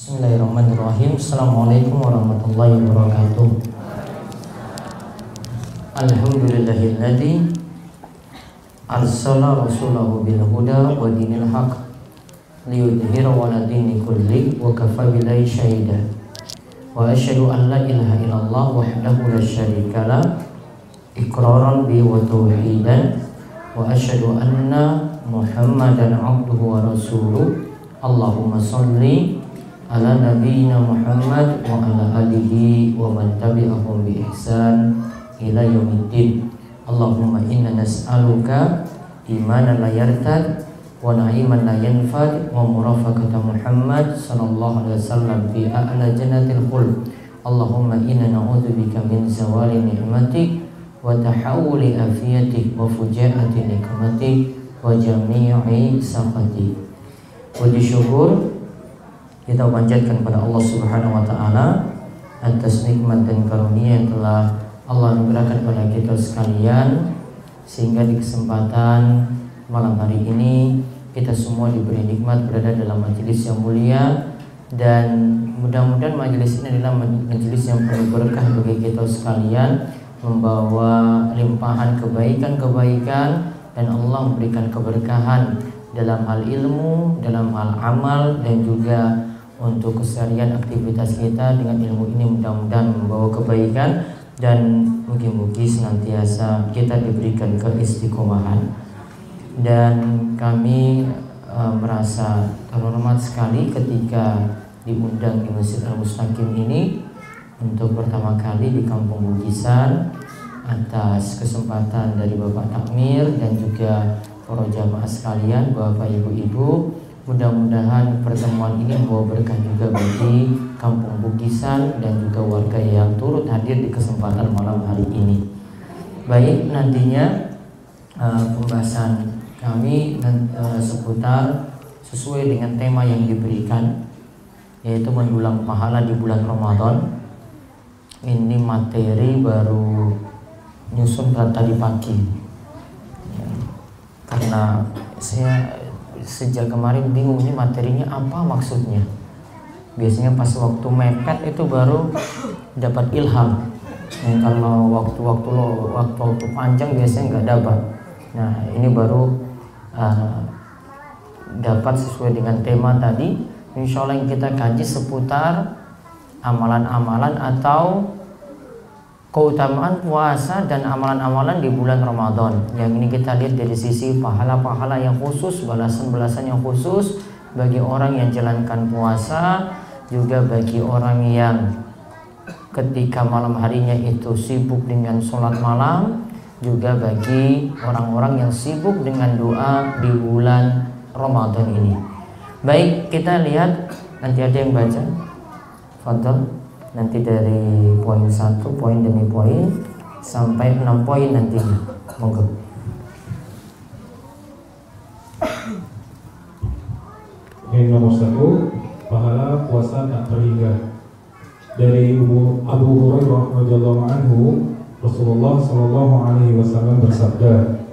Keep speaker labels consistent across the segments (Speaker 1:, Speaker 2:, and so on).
Speaker 1: Bismillahirrahmanirrahim. Assalamualaikum warahmatullahi wabarakatuh. Alhamdulillahilladzi arsala rasulahu bil huda wa dinil haq liyudhhirahu 'ala dini kulli wa kafa billahi syahida. Wa asyhadu an la ilaha illallah wahdahu la syarika lah iqraran bi wa tauhidan wa asyhadu anna Muhammadan 'abduhu wa rasuluh. Allahumma shalli ala nabiyyina Muhammad wa ala alihi wa man tabi'ahum bi ihsan ila yaumiddin. Allahumma inna nas'aluka imanan la yartad wa na'iman la yanfad wa murafaqata Muhammad sallallahu alaihi wasallam fi a'la jannatil khuld. Allahumma inna na'udzubika min zawali ni'matik wa tahawuli afiyatik wa fujaati nikmatik wa jami'i sakhatik. Puji syukur kita panjatkan pada Allah Subhanahu wa taala atas nikmat dan karunia yang telah Allah anugerahkan kepada kita sekalian, sehingga di kesempatan malam hari ini kita semua diberi nikmat berada dalam majelis yang mulia, dan mudah-mudahan majelis ini adalah majelis yang penuh berkah bagi kita sekalian, membawa limpahan kebaikan-kebaikan, dan Allah memberikan keberkahan dalam hal ilmu, dalam hal amal, dan juga untuk keseharian aktivitas kita. Dengan ilmu ini mudah-mudahan membawa kebaikan, dan mugi-mugi senantiasa kita diberikan keistiqomahan. Dan kami merasa terhormat sekali ketika diundang di Masjid Al-Mustaqim ini untuk pertama kali di Kampung Bugisan, atas kesempatan dari Bapak Takmir dan juga para jamaah sekalian, Bapak Ibu-ibu. Mudah-mudahan pertemuan ini membawa berkah juga bagi Kampung Bugisan dan juga warga yang turut hadir di kesempatan malam hari ini. Baik, nantinya pembahasan kami seputar sesuai dengan tema yang diberikan, yaitu mendulang pahala di bulan Ramadan. Ini materi baru nyusun tadi pagi, karena saya sejak kemarin bingung ini materinya apa maksudnya. Biasanya pas waktu mepet itu baru dapat ilham. Kalau waktu panjang biasanya nggak dapat. Nah, ini baru dapat sesuai dengan tema tadi. Insya Allah yang kita kaji seputar amalan-amalan atau keutamaan puasa dan amalan-amalan di bulan Ramadan. Yang ini kita lihat dari sisi pahala-pahala yang khusus, balasan-balasan yang khusus bagi orang yang jalankan puasa, juga bagi orang yang ketika malam harinya itu sibuk dengan sholat malam, juga bagi orang-orang yang sibuk dengan doa di bulan Ramadan ini. Baik, kita lihat, nanti ada yang baca Fadl. Nanti dari poin 1, poin demi poin sampai 6 poin nantinya. Monggo.
Speaker 2: Yang nomor 1, pahala puasa tak terhingga. Dari Abu Hurairah radhiyallahu anhu, Rasulullah sallallahu alaihi wasallam bersabda,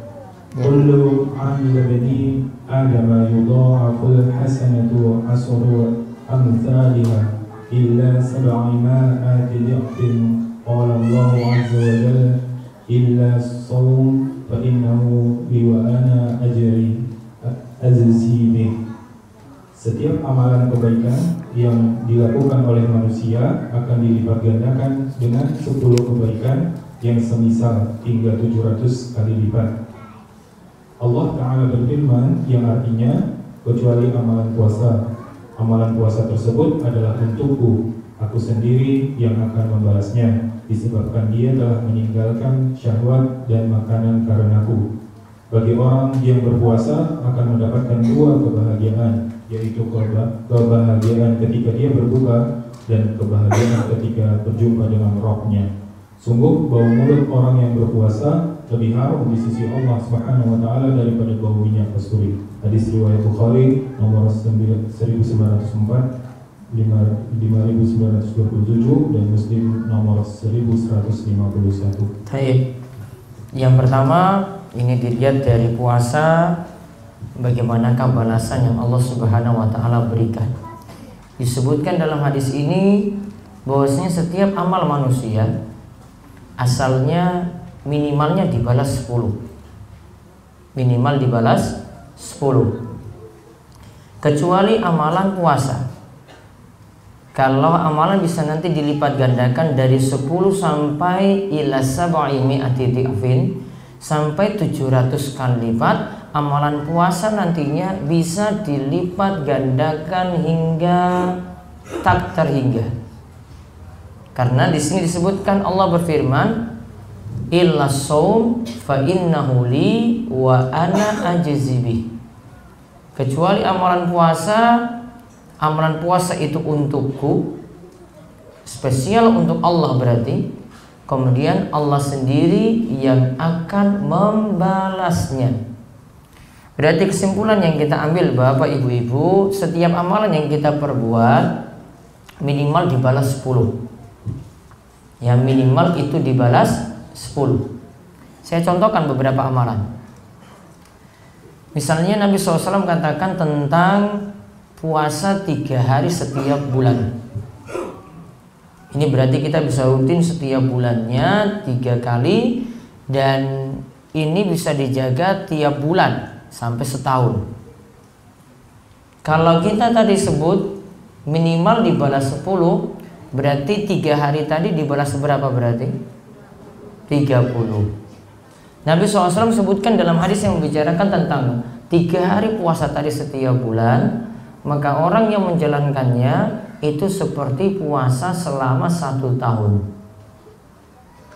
Speaker 2: "Kullu 'amali bani Adam yudha'afu al-hasanatu asru amsalha illa sab'ima'ati dhi'fin qala Allah 'azza wa jalla illa as-sawm fa innahu li wa ana ajri azzi bih." Setiap amalan kebaikan yang dilakukan oleh manusia akan dilipat gandakan dengan 10 kebaikan yang semisal hingga 700 kali lipat. Allah Ta'ala berfirman yang artinya, kecuali amalan puasa. Amalan puasa tersebut adalah untukku, aku sendiri yang akan membalasnya, disebabkan dia telah meninggalkan syahwat dan makanan karenaku. Bagi orang yang berpuasa akan mendapatkan 2 kebahagiaan, yaitu kebahagiaan ketika dia berbuka dan kebahagiaan ketika berjumpa dengan Rabb-Nya. Sungguh bau mulut orang yang berpuasa lebih harum di sisi Allah Subhanahu wa taala daripada bau minyak kasturi. Hadis riwayat Bukhari nomor 1904, 5927, dan Muslim nomor 1151.
Speaker 1: Baik. Yang pertama, ini dilihat dari puasa, bagaimanakah balasan yang Allah Subhanahu wa taala berikan. Disebutkan dalam hadis ini bahwasanya setiap amal manusia asalnya minimalnya dibalas 10. Minimal dibalas 10. Kecuali amalan puasa. Kalau amalan bisa nanti dilipat gandakan dari 10 sampai ila 700 dhi'fin, sampai 700 kali lipat. Amalan puasa nantinya bisa dilipat gandakan hingga tak terhingga. Karena di sini disebutkan Allah berfirman, illa shaum fa innahu li wa ana ajzi bih. Kecuali amalan puasa itu untukku, spesial untuk Allah berarti. Kemudian Allah sendiri yang akan membalasnya. Berarti kesimpulan yang kita ambil Bapak Ibu-ibu, setiap amalan yang kita perbuat minimal dibalas 10. Ya, minimal itu dibalas 10. Saya contohkan beberapa amalan. Misalnya Nabi SAW katakan tentang puasa 3 hari setiap bulan. Ini berarti kita bisa rutin setiap bulannya 3 kali, dan ini bisa dijaga tiap bulan sampai setahun. Kalau kita tadi sebut minimal dibalas 10, berarti 3 hari tadi dibalas berapa berarti? 30. Nabi SAW sebutkan dalam hadis yang membicarakan tentang 3 hari puasa tadi setiap bulan, maka orang yang menjalankannya itu seperti puasa selama 1 tahun.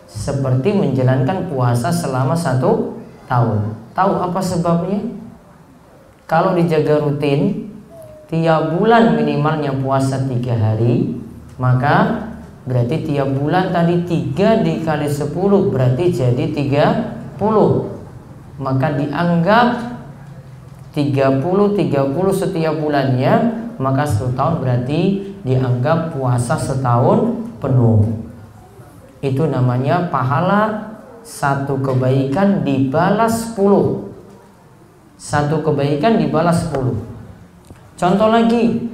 Speaker 1: Seperti menjalankan puasa selama 1 tahun. Tahu apa sebabnya? Kalau dijaga rutin, tiap bulan minimalnya puasa 3 hari, maka berarti tiap bulan tadi 3 dikali 10 berarti jadi 30. Maka dianggap 30 setiap bulannya, maka 1 tahun berarti dianggap puasa setahun penuh. Itu namanya pahala 1 kebaikan dibalas 10. 1 kebaikan dibalas 10. Contoh lagi,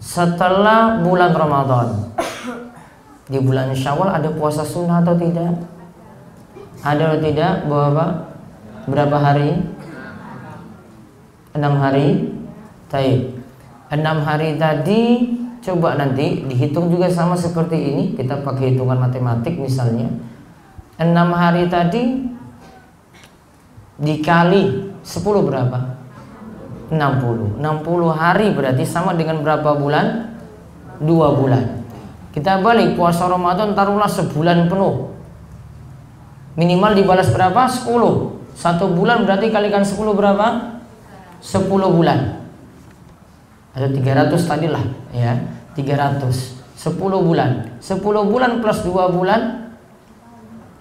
Speaker 1: setelah bulan Ramadan, di bulan Syawal ada puasa sunnah atau tidak? Ada atau tidak, Bapak? Berapa hari? 6 hari. Baik. 6 hari tadi coba nanti dihitung juga sama seperti ini. Kita pakai hitungan matematik misalnya. 6 hari tadi dikali 10 berapa? 60. 60 hari berarti sama dengan berapa bulan? 2 bulan. Kita balik puasa Ramadan taruhlah sebulan penuh. Minimal dibalas berapa? 10. 1 bulan berarti kalikan 10 berapa? 10 bulan. Ada 300 tadilah ya. 300. 10 bulan. 10 bulan plus 2 bulan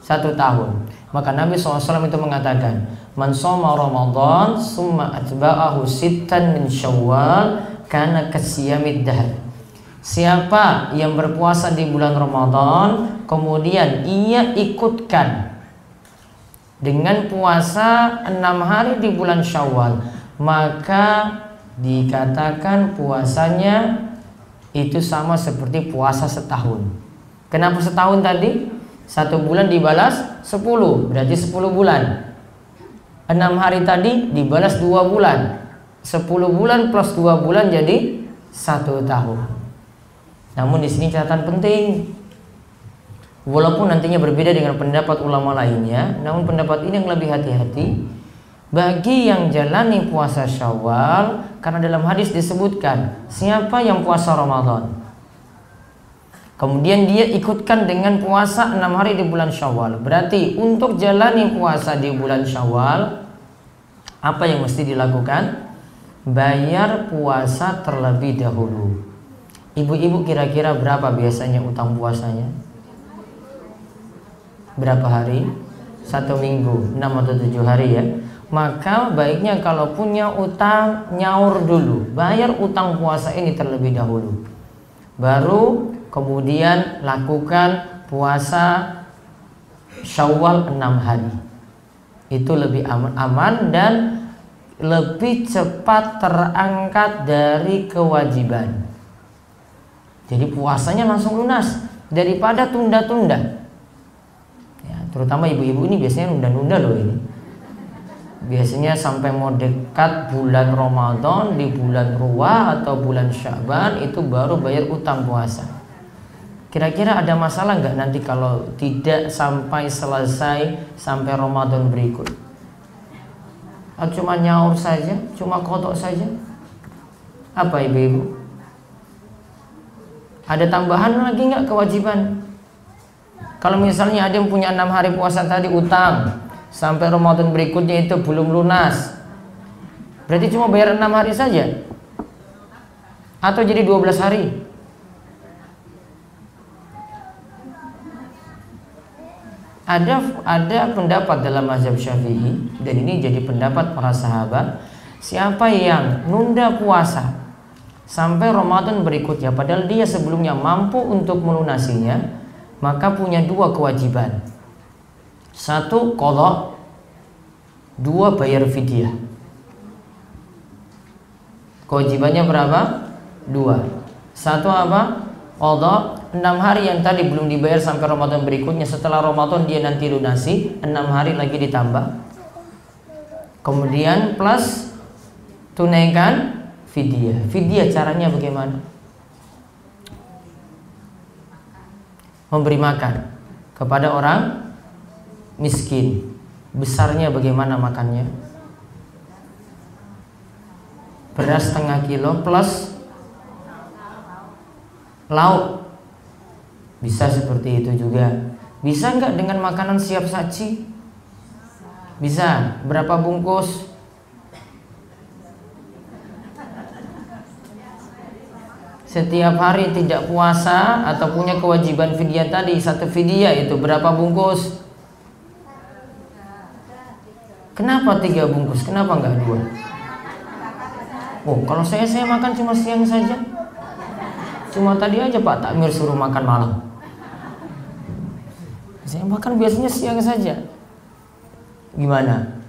Speaker 1: 1 tahun. Maka Nabi SAW itu mengatakan, man shoma Ramadan summa atba'ahu sittan min Syawal kana kasiyamid dahr. Siapa yang berpuasa di bulan Ramadan kemudian ia ikutkan dengan puasa 6 hari di bulan Syawal, maka dikatakan puasanya itu sama seperti puasa setahun. Kenapa setahun tadi? 1 bulan dibalas 10, berarti 10 bulan. 6 hari tadi dibalas 2 bulan. 10 bulan plus 2 bulan jadi 1 tahun. Namun di sini catatan penting. Walaupun nantinya berbeda dengan pendapat ulama lainnya, namun pendapat ini yang lebih hati-hati bagi yang jalani puasa Syawal, karena dalam hadis disebutkan siapa yang puasa Ramadan kemudian dia ikutkan dengan puasa 6 hari di bulan Syawal, berarti untuk jalani puasa di bulan Syawal apa yang mesti dilakukan? Bayar puasa terlebih dahulu. Ibu-ibu kira-kira berapa biasanya utang puasanya? Berapa hari? 1 minggu, 6 atau 7 hari ya. Maka baiknya kalau punya utang, nyaur dulu, bayar utang puasa ini terlebih dahulu, baru kemudian lakukan puasa Syawal 6 hari. Itu lebih aman dan lebih cepat terangkat dari kewajiban. Jadi puasanya langsung lunas daripada tunda-tunda. Ya, terutama ibu-ibu ini biasanya nunda-nunda loh ini. Biasanya sampai mau dekat bulan Ramadan, di bulan Ruwa atau bulan Sya'ban itu baru bayar utang puasa. Kira-kira ada masalah nggak nanti kalau tidak sampai selesai sampai Ramadan berikut? Atau cuma nyaur saja, cuma kodok saja? Apa ibu-ibu? Ada tambahan lagi nggak kewajiban? Kalau misalnya ada yang punya 6 hari puasa tadi utang sampai Ramadan berikutnya itu belum lunas, berarti cuma bayar 6 hari saja? Atau jadi 12 hari? Ada pendapat dalam mazhab Syafi'i, dan ini jadi pendapat para sahabat, siapa yang nunda puasa sampai Ramadan berikutnya padahal dia sebelumnya mampu untuk melunasinya, maka punya 2 kewajiban. 1 qadha, 2 bayar fidyah. Kewajibannya berapa? 2. 1 apa? Qadha, 6 hari yang tadi belum dibayar sampai Ramadan berikutnya, setelah Ramadan dia nanti lunasi, 6 hari lagi ditambah. Kemudian plus tunaikan fidyah. Fidyah caranya bagaimana? Memberi makan kepada orang miskin. Besarnya bagaimana makannya? Beras setengah kilo plus lauk. Bisa seperti itu juga. Bisa nggak dengan makanan siap saji? Bisa. Berapa bungkus? Setiap hari tidak puasa atau punya kewajiban fidyah tadi, 1 fidyah itu berapa bungkus? Kenapa 3 bungkus? Kenapa enggak 2? Oh, kalau saya makan cuma siang saja. Cuma tadi aja Pak Takmir suruh makan malam. Saya makan biasanya siang saja. Gimana?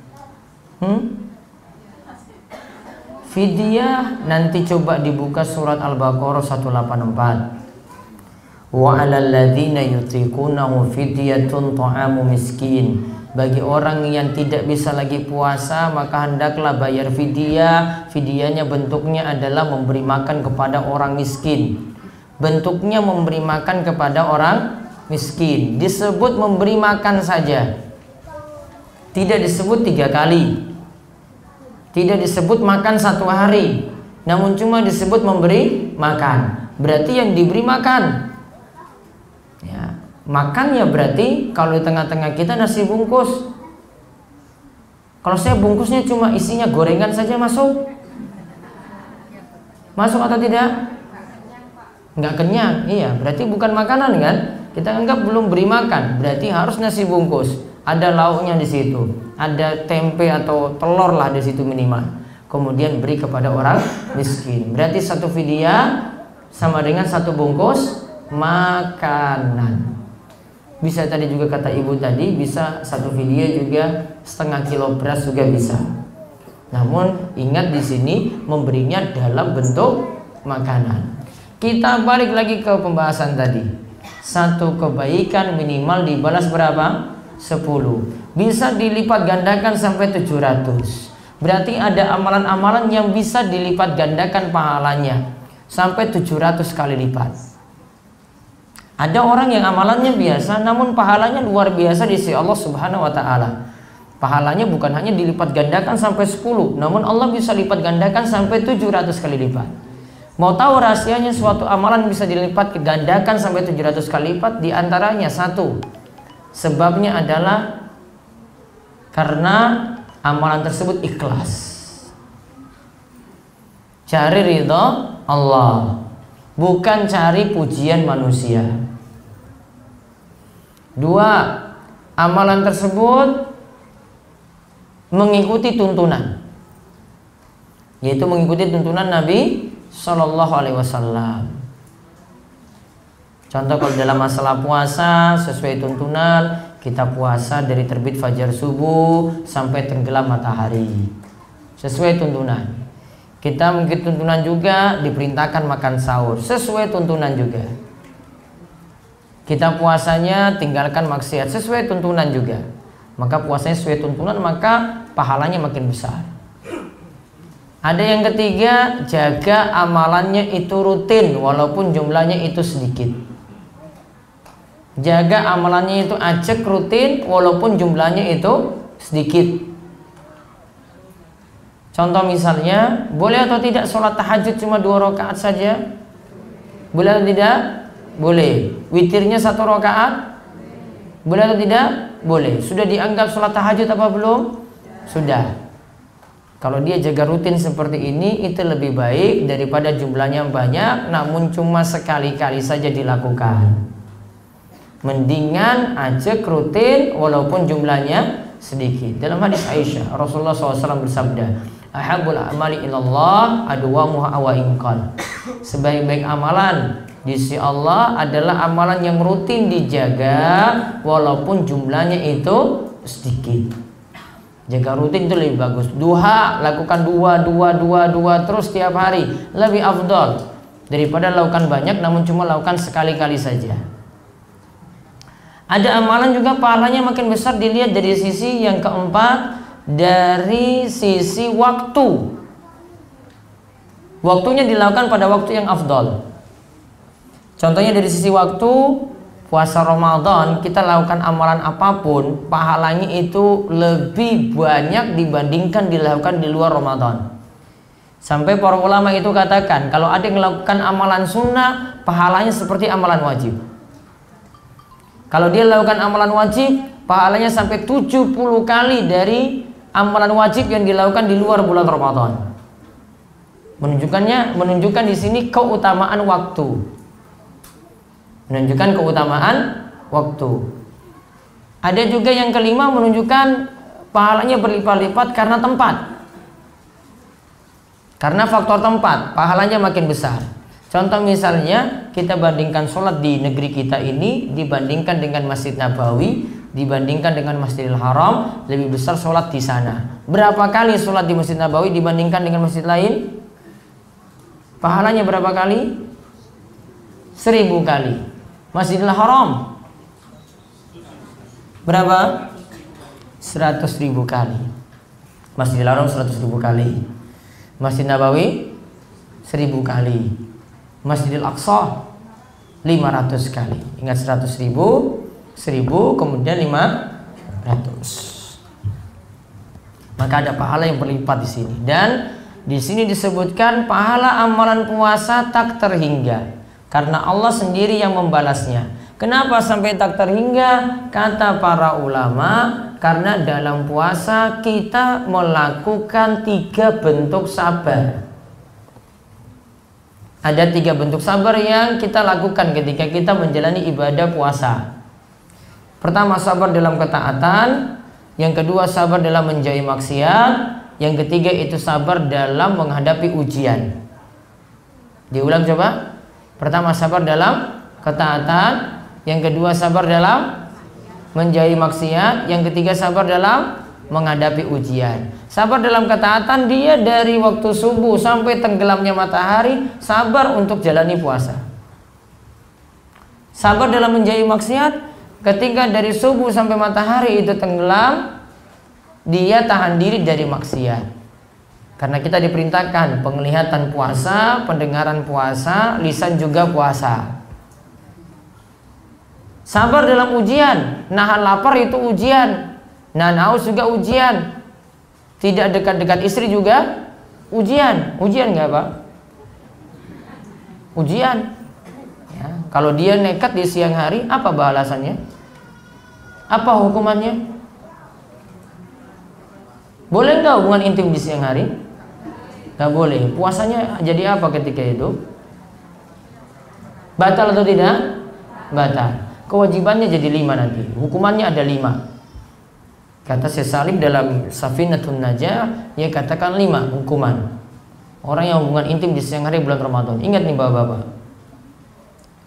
Speaker 1: Fidyah nanti coba dibuka surat Al-Baqarah 184. Wa 'alal ladzina yutiqunahu fidyatun ta'amu miskin. Bagi orang yang tidak bisa lagi puasa maka hendaklah bayar fidyah. Fidyahnya bentuknya adalah memberi makan kepada orang miskin. Bentuknya memberi makan kepada orang miskin. Disebut memberi makan saja, tidak disebut 3 kali. Tidak disebut makan 1 hari, namun cuma disebut memberi makan. Berarti yang diberi makan, ya, makannya berarti kalau di tengah-tengah kita nasi bungkus. Kalau saya bungkusnya cuma isinya gorengan saja masuk? Masuk atau tidak? Nggak kenyang, iya. Berarti bukan makanan kan? Kita anggap belum beri makan. Berarti harus nasi bungkus. Ada lauknya di situ, ada tempe atau telur lah di situ minimal. Kemudian beri kepada orang miskin. Berarti 1 fidyah sama dengan 1 bungkus makanan. Bisa tadi juga kata ibu tadi, bisa 1 fidyah juga setengah kilo beras juga bisa. Namun ingat di sini memberinya dalam bentuk makanan. Kita balik lagi ke pembahasan tadi. 1 kebaikan minimal dibalas berapa? 10. Bisa dilipat gandakan sampai 700. Berarti ada amalan-amalan yang bisa dilipat gandakan pahalanya sampai 700 kali lipat. Ada orang yang amalannya biasa namun pahalanya luar biasa di sisi Allah Subhanahu wa taala. Pahalanya bukan hanya dilipat gandakan sampai 10, namun Allah bisa lipat gandakan sampai 700 kali lipat. Mau tahu rahasianya suatu amalan bisa dilipat gandakan sampai 700 kali lipat? Di antaranya 1, sebabnya adalah karena amalan tersebut ikhlas, cari ridho Allah, bukan cari pujian manusia. 2, amalan tersebut mengikuti tuntunan, yaitu mengikuti tuntunan Nabi Sallallahu Alaihi Wasallam. Contoh kalau dalam masalah puasa sesuai tuntunan, kita puasa dari terbit fajar subuh sampai tenggelam matahari, sesuai tuntunan. Kita mengikuti tuntunan juga, diperintahkan makan sahur sesuai tuntunan juga. Kita puasanya tinggalkan maksiat sesuai tuntunan juga. Maka puasanya sesuai tuntunan, maka pahalanya makin besar. Ada yang ketiga, jaga amalannya itu rutin walaupun jumlahnya itu sedikit. Jaga amalannya itu ajak rutin walaupun jumlahnya itu sedikit. Contoh misalnya, boleh atau tidak sholat tahajud cuma 2 rakaat saja? Boleh atau tidak? Boleh. Witirnya 1 rakaat? Boleh atau tidak? Boleh. Sudah dianggap sholat tahajud apa belum? Sudah. Kalau dia jaga rutin seperti ini, itu lebih baik daripada jumlahnya banyak namun cuma sekali-kali saja dilakukan. Mendingan ajak rutin walaupun jumlahnya sedikit. Dalam hadis Aisyah, Rasulullah SAW bersabda, ahabul amali ilallah adwamuha wa inqal. Sebaik-baik amalan di sisi Allah adalah amalan yang rutin dijaga walaupun jumlahnya itu sedikit. Jaga rutin itu lebih bagus. Duha lakukan 2 terus tiap hari, lebih afdal daripada lakukan banyak namun cuma lakukan sekali-kali saja. Ada amalan juga pahalanya makin besar dilihat dari sisi yang keempat, dari sisi waktu. Waktunya dilakukan pada waktu yang afdal. Contohnya dari sisi waktu, puasa Ramadan kita lakukan amalan apapun, pahalanya itu lebih banyak dibandingkan dilakukan di luar Ramadan. Sampai para ulama itu katakan, kalau ada yang melakukan amalan sunnah, pahalanya seperti amalan wajib. Kalau dia lakukan amalan wajib, pahalanya sampai 70 kali dari amalan wajib yang dilakukan di luar bulan Ramadan. Menunjukkan di sini keutamaan waktu. Menunjukkan keutamaan waktu. Ada juga yang kelima, menunjukkan pahalanya berlipat-lipat karena tempat. Karena faktor tempat, pahalanya makin besar. Contoh misalnya, kita bandingkan sholat di negeri kita ini dibandingkan dengan Masjid Nabawi, dibandingkan dengan Masjidil Haram, lebih besar sholat di sana. Berapa kali sholat di Masjid Nabawi dibandingkan dengan masjid lain? Pahalanya berapa kali? 1000 kali. Masjidil Haram berapa? 100.000 kali. Masjidil Haram 100.000 kali. Masjid Nabawi 1000 kali. Masjidil Aqsa 500 kali. Ingat 100.000, 1000, kemudian 500. Maka ada pahala yang berlipat di sini. Dan di sini disebutkan pahala amalan puasa tak terhingga, karena Allah sendiri yang membalasnya. Kenapa sampai tak terhingga? Kata para ulama, karena dalam puasa kita melakukan 3 bentuk sabar. Ada 3 bentuk sabar yang kita lakukan ketika kita menjalani ibadah puasa. Pertama, sabar dalam ketaatan. Yang kedua, sabar dalam menjauhi maksiat. Yang ketiga itu sabar dalam menghadapi ujian. Diulang coba. Pertama, sabar dalam ketaatan. Yang kedua, sabar dalam menjauhi maksiat. Yang ketiga, sabar dalam menghadapi ujian. Sabar dalam ketaatan, dia dari waktu subuh sampai tenggelamnya matahari sabar untuk jalani puasa. Sabar dalam menjauhi maksiat, ketika dari subuh sampai matahari itu tenggelam, dia tahan diri dari maksiat. Karena kita diperintahkan penglihatan puasa, pendengaran puasa, lisan juga puasa. Sabar dalam ujian, nahan lapar itu ujian, nahan haus juga ujian. Tidak dekat-dekat istri juga ujian. Ujian nggak Pak? Ujian ya, kalau dia nekat di siang hari, apa balasannya? Apa hukumannya? Boleh nggak hubungan intim di siang hari? Nggak boleh. Puasanya jadi apa ketika itu? Batal atau tidak? Batal. Kewajibannya jadi 5 nanti. Hukumannya ada 5. Kata Syekh Salim dalam Safinatun Najah, ia katakan 5 hukuman orang yang hubungan intim di siang hari bulan Ramadan. Ingat nih bapak-bapak,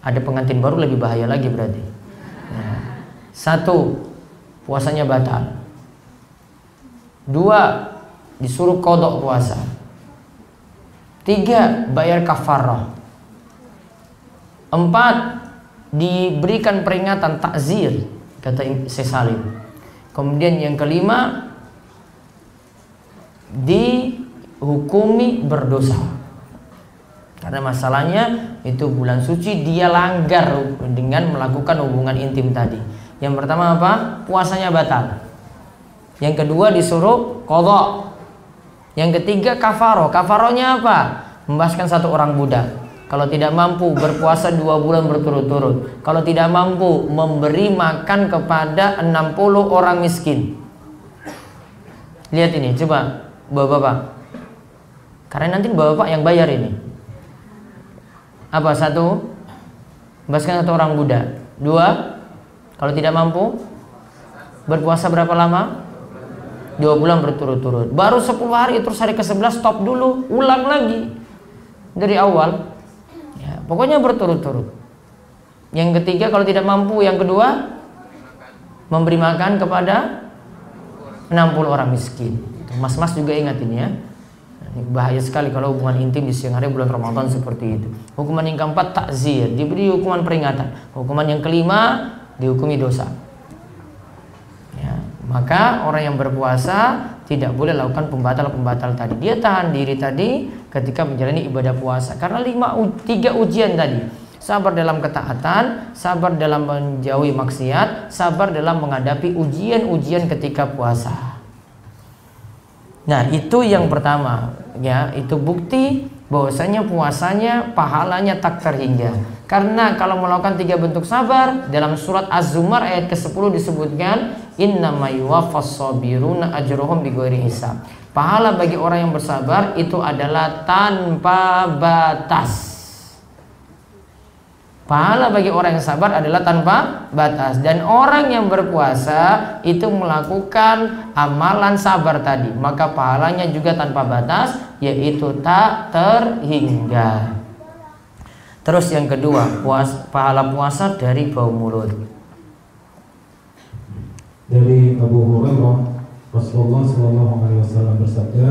Speaker 1: ada pengantin baru lebih bahaya lagi berarti. Nah, 1, puasanya batal. 2, disuruh qadha puasa. 3, bayar kafarah. 4, diberikan peringatan takzir, kata Syekh Salim. Kemudian yang kelima, dihukumi berdosa. Karena masalahnya itu bulan suci, dia langgar dengan melakukan hubungan intim tadi. Yang pertama apa? Puasanya batal. Yang kedua disuruh qadha. Yang ketiga kafaroh. Kafarohnya apa? Membebaskan satu orang budak. Kalau tidak mampu berpuasa 2 bulan berturut-turut. Kalau tidak mampu memberi makan kepada 60 orang miskin. Lihat ini, coba bapak-bapak. Karena nanti bapak-bapak yang bayar ini. Apa? 1, membebaskan satu orang budak. 2, kalau tidak mampu berpuasa berapa lama? 2 bulan berturut-turut. Baru 10 hari, terus hari ke-11 stop dulu, ulang lagi dari awal. Ya, pokoknya berturut-turut. Yang ketiga kalau tidak mampu, yang kedua memberi makan kepada 60 orang miskin. Mas-mas juga ingat ini ya. Ini bahaya sekali kalau hubungan intim di siang hari bulan Ramadan seperti itu. Hukuman yang keempat takzir, diberi hukuman peringatan. Hukuman yang kelima dihukumi dosa. Ya, maka orang yang berpuasa tidak boleh lakukan pembatal-pembatal tadi. Dia tahan diri tadi ketika menjalani ibadah puasa. Karena 3 ujian tadi. Sabar dalam ketaatan, sabar dalam menjauhi maksiat, sabar dalam menghadapi ujian-ujian ketika puasa. Nah, itu yang pertama, ya, itu bukti bahwasanya puasanya pahalanya tak terhingga. Karena kalau melakukan 3 bentuk sabar, dalam surat Az-Zumar ayat ke-10 disebutkan innama yuwaffas sabiruna ajruhum bighairi hisab. Pahala bagi orang yang bersabar itu adalah tanpa batas. Pahala bagi orang yang sabar adalah tanpa batas. Dan orang yang berpuasa itu melakukan amalan sabar tadi, maka pahalanya juga tanpa batas, yaitu tak terhingga. Terus yang kedua, pahala puasa dari bau mulut.
Speaker 2: Dari Abu Hurairah, Rasulullah SAW bersabda,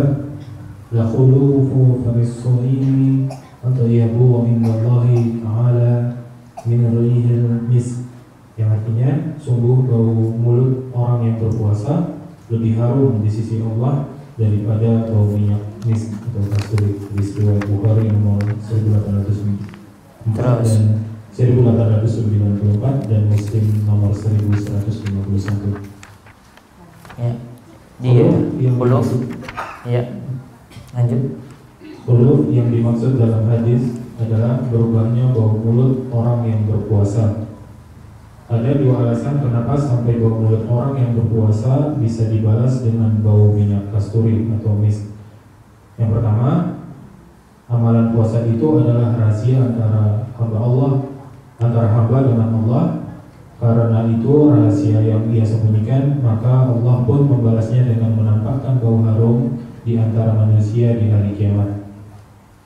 Speaker 2: la khulufu famis shaimi atyabu wa indallahi ta'ala min rihil misk, yang artinya sungguh bau mulut orang yang berpuasa lebih harum di sisi Allah daripada bau minyak misk atau kasturi. Riwayat Bukhari nomor 1804 dan 1894 dan Muslim nomor 1151.
Speaker 1: Ya, dia belum. Ya, lanjut.
Speaker 2: Khuluf yang dimaksud dalam hadis adalah berubahnya bau mulut orang yang berpuasa. Ada 2 alasan kenapa sampai bau mulut orang yang berpuasa bisa dibalas dengan bau minyak kasturi atau misk. Yang pertama, amalan puasa itu adalah rahasia antara hamba dengan Allah. Karena itu rahasia yang ia sembunyikan, maka Allah pun membalasnya dengan menampakkan bau harum di antara manusia di hari kiamat.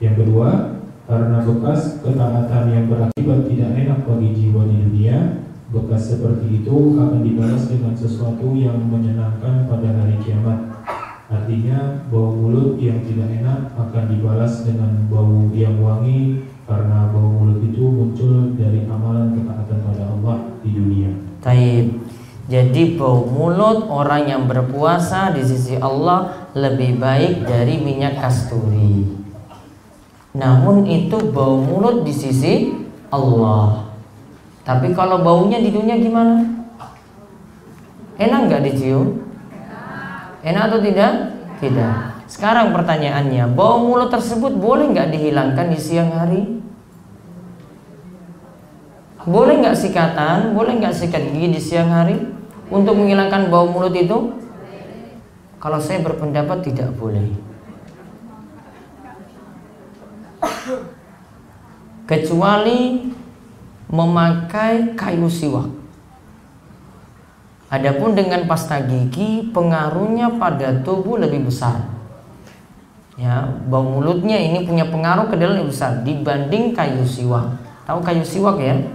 Speaker 2: Yang kedua, karena bekas ketaatan yang berakibat tidak enak bagi jiwa di dunia, bekas seperti itu akan dibalas dengan sesuatu yang menyenangkan pada hari kiamat. Artinya, bau mulut yang tidak enak akan dibalas dengan bau yang wangi, karena bau mulut itu muncul dari amalan ketaatan pada Allah di dunia.
Speaker 1: Taib. Jadi bau mulut orang yang berpuasa di sisi Allah lebih baik dari minyak kasturi. Namun itu bau mulut di sisi Allah. Tapi kalau baunya di dunia gimana? Enak nggak dicium? Enak atau tidak? Tidak. Sekarang pertanyaannya, bau mulut tersebut boleh nggak dihilangkan di siang hari? Boleh nggak sikatan? Boleh nggak sikat gigi di siang hari untuk menghilangkan bau mulut itu? Kalau saya berpendapat tidak boleh. Kecuali memakai kayu siwak. Adapun dengan pasta gigi, pengaruhnya pada tubuh lebih besar. Ya, bau mulutnya ini punya pengaruh ke dalam lebih besar dibanding kayu siwak. Tahu kayu siwak ya?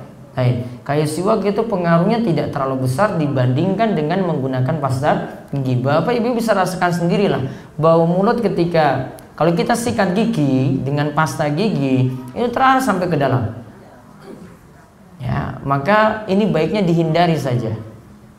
Speaker 1: Kayu siwak itu pengaruhnya tidak terlalu besar dibandingkan dengan menggunakan pasta gigi. Bapak Ibu bisa rasakan sendirilah bau mulut ketika Kalau kita sikat gigi dengan pasta gigi, itu terarah sampai ke dalam. Ya, maka ini baiknya dihindari saja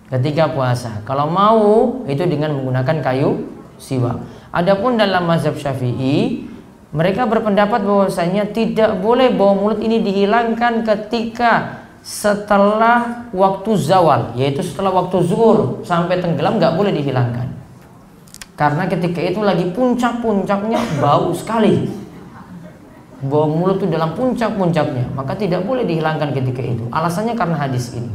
Speaker 1: ketika puasa. Kalau mau itu dengan menggunakan kayu siwak. Adapun dalam mazhab Syafi'i, mereka berpendapat bahwasanya tidak boleh bau mulut ini dihilangkan ketika setelah waktu zawal, yaitu setelah waktu zuhur sampai tenggelam, nggak boleh dihilangkan. Karena ketika itu lagi puncak-puncaknya bau sekali, bau mulut itu dalam puncak-puncaknya, maka tidak boleh dihilangkan ketika itu. Alasannya karena hadis ini.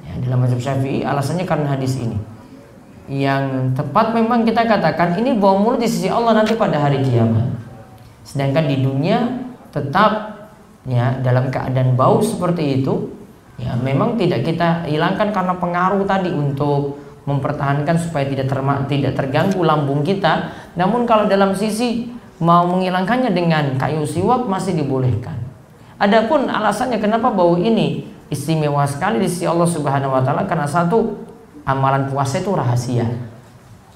Speaker 1: Ya, dalam mazhab Syafi'i alasannya karena hadis ini. Yang tepat memang kita katakan ini bau mulut di sisi Allah nanti pada hari kiamat. Sedangkan di dunia tetap ya dalam keadaan bau seperti itu, ya memang tidak kita hilangkan karena pengaruh tadi untuk mempertahankan supaya tidak terganggu lambung kita. Namun kalau dalam sisi mau menghilangkannya dengan kayu siwak masih dibolehkan. Adapun alasannya kenapa bau ini istimewa sekali di sisi Allah Subhanahu wa taala, karena satu, amalan puasa itu rahasia.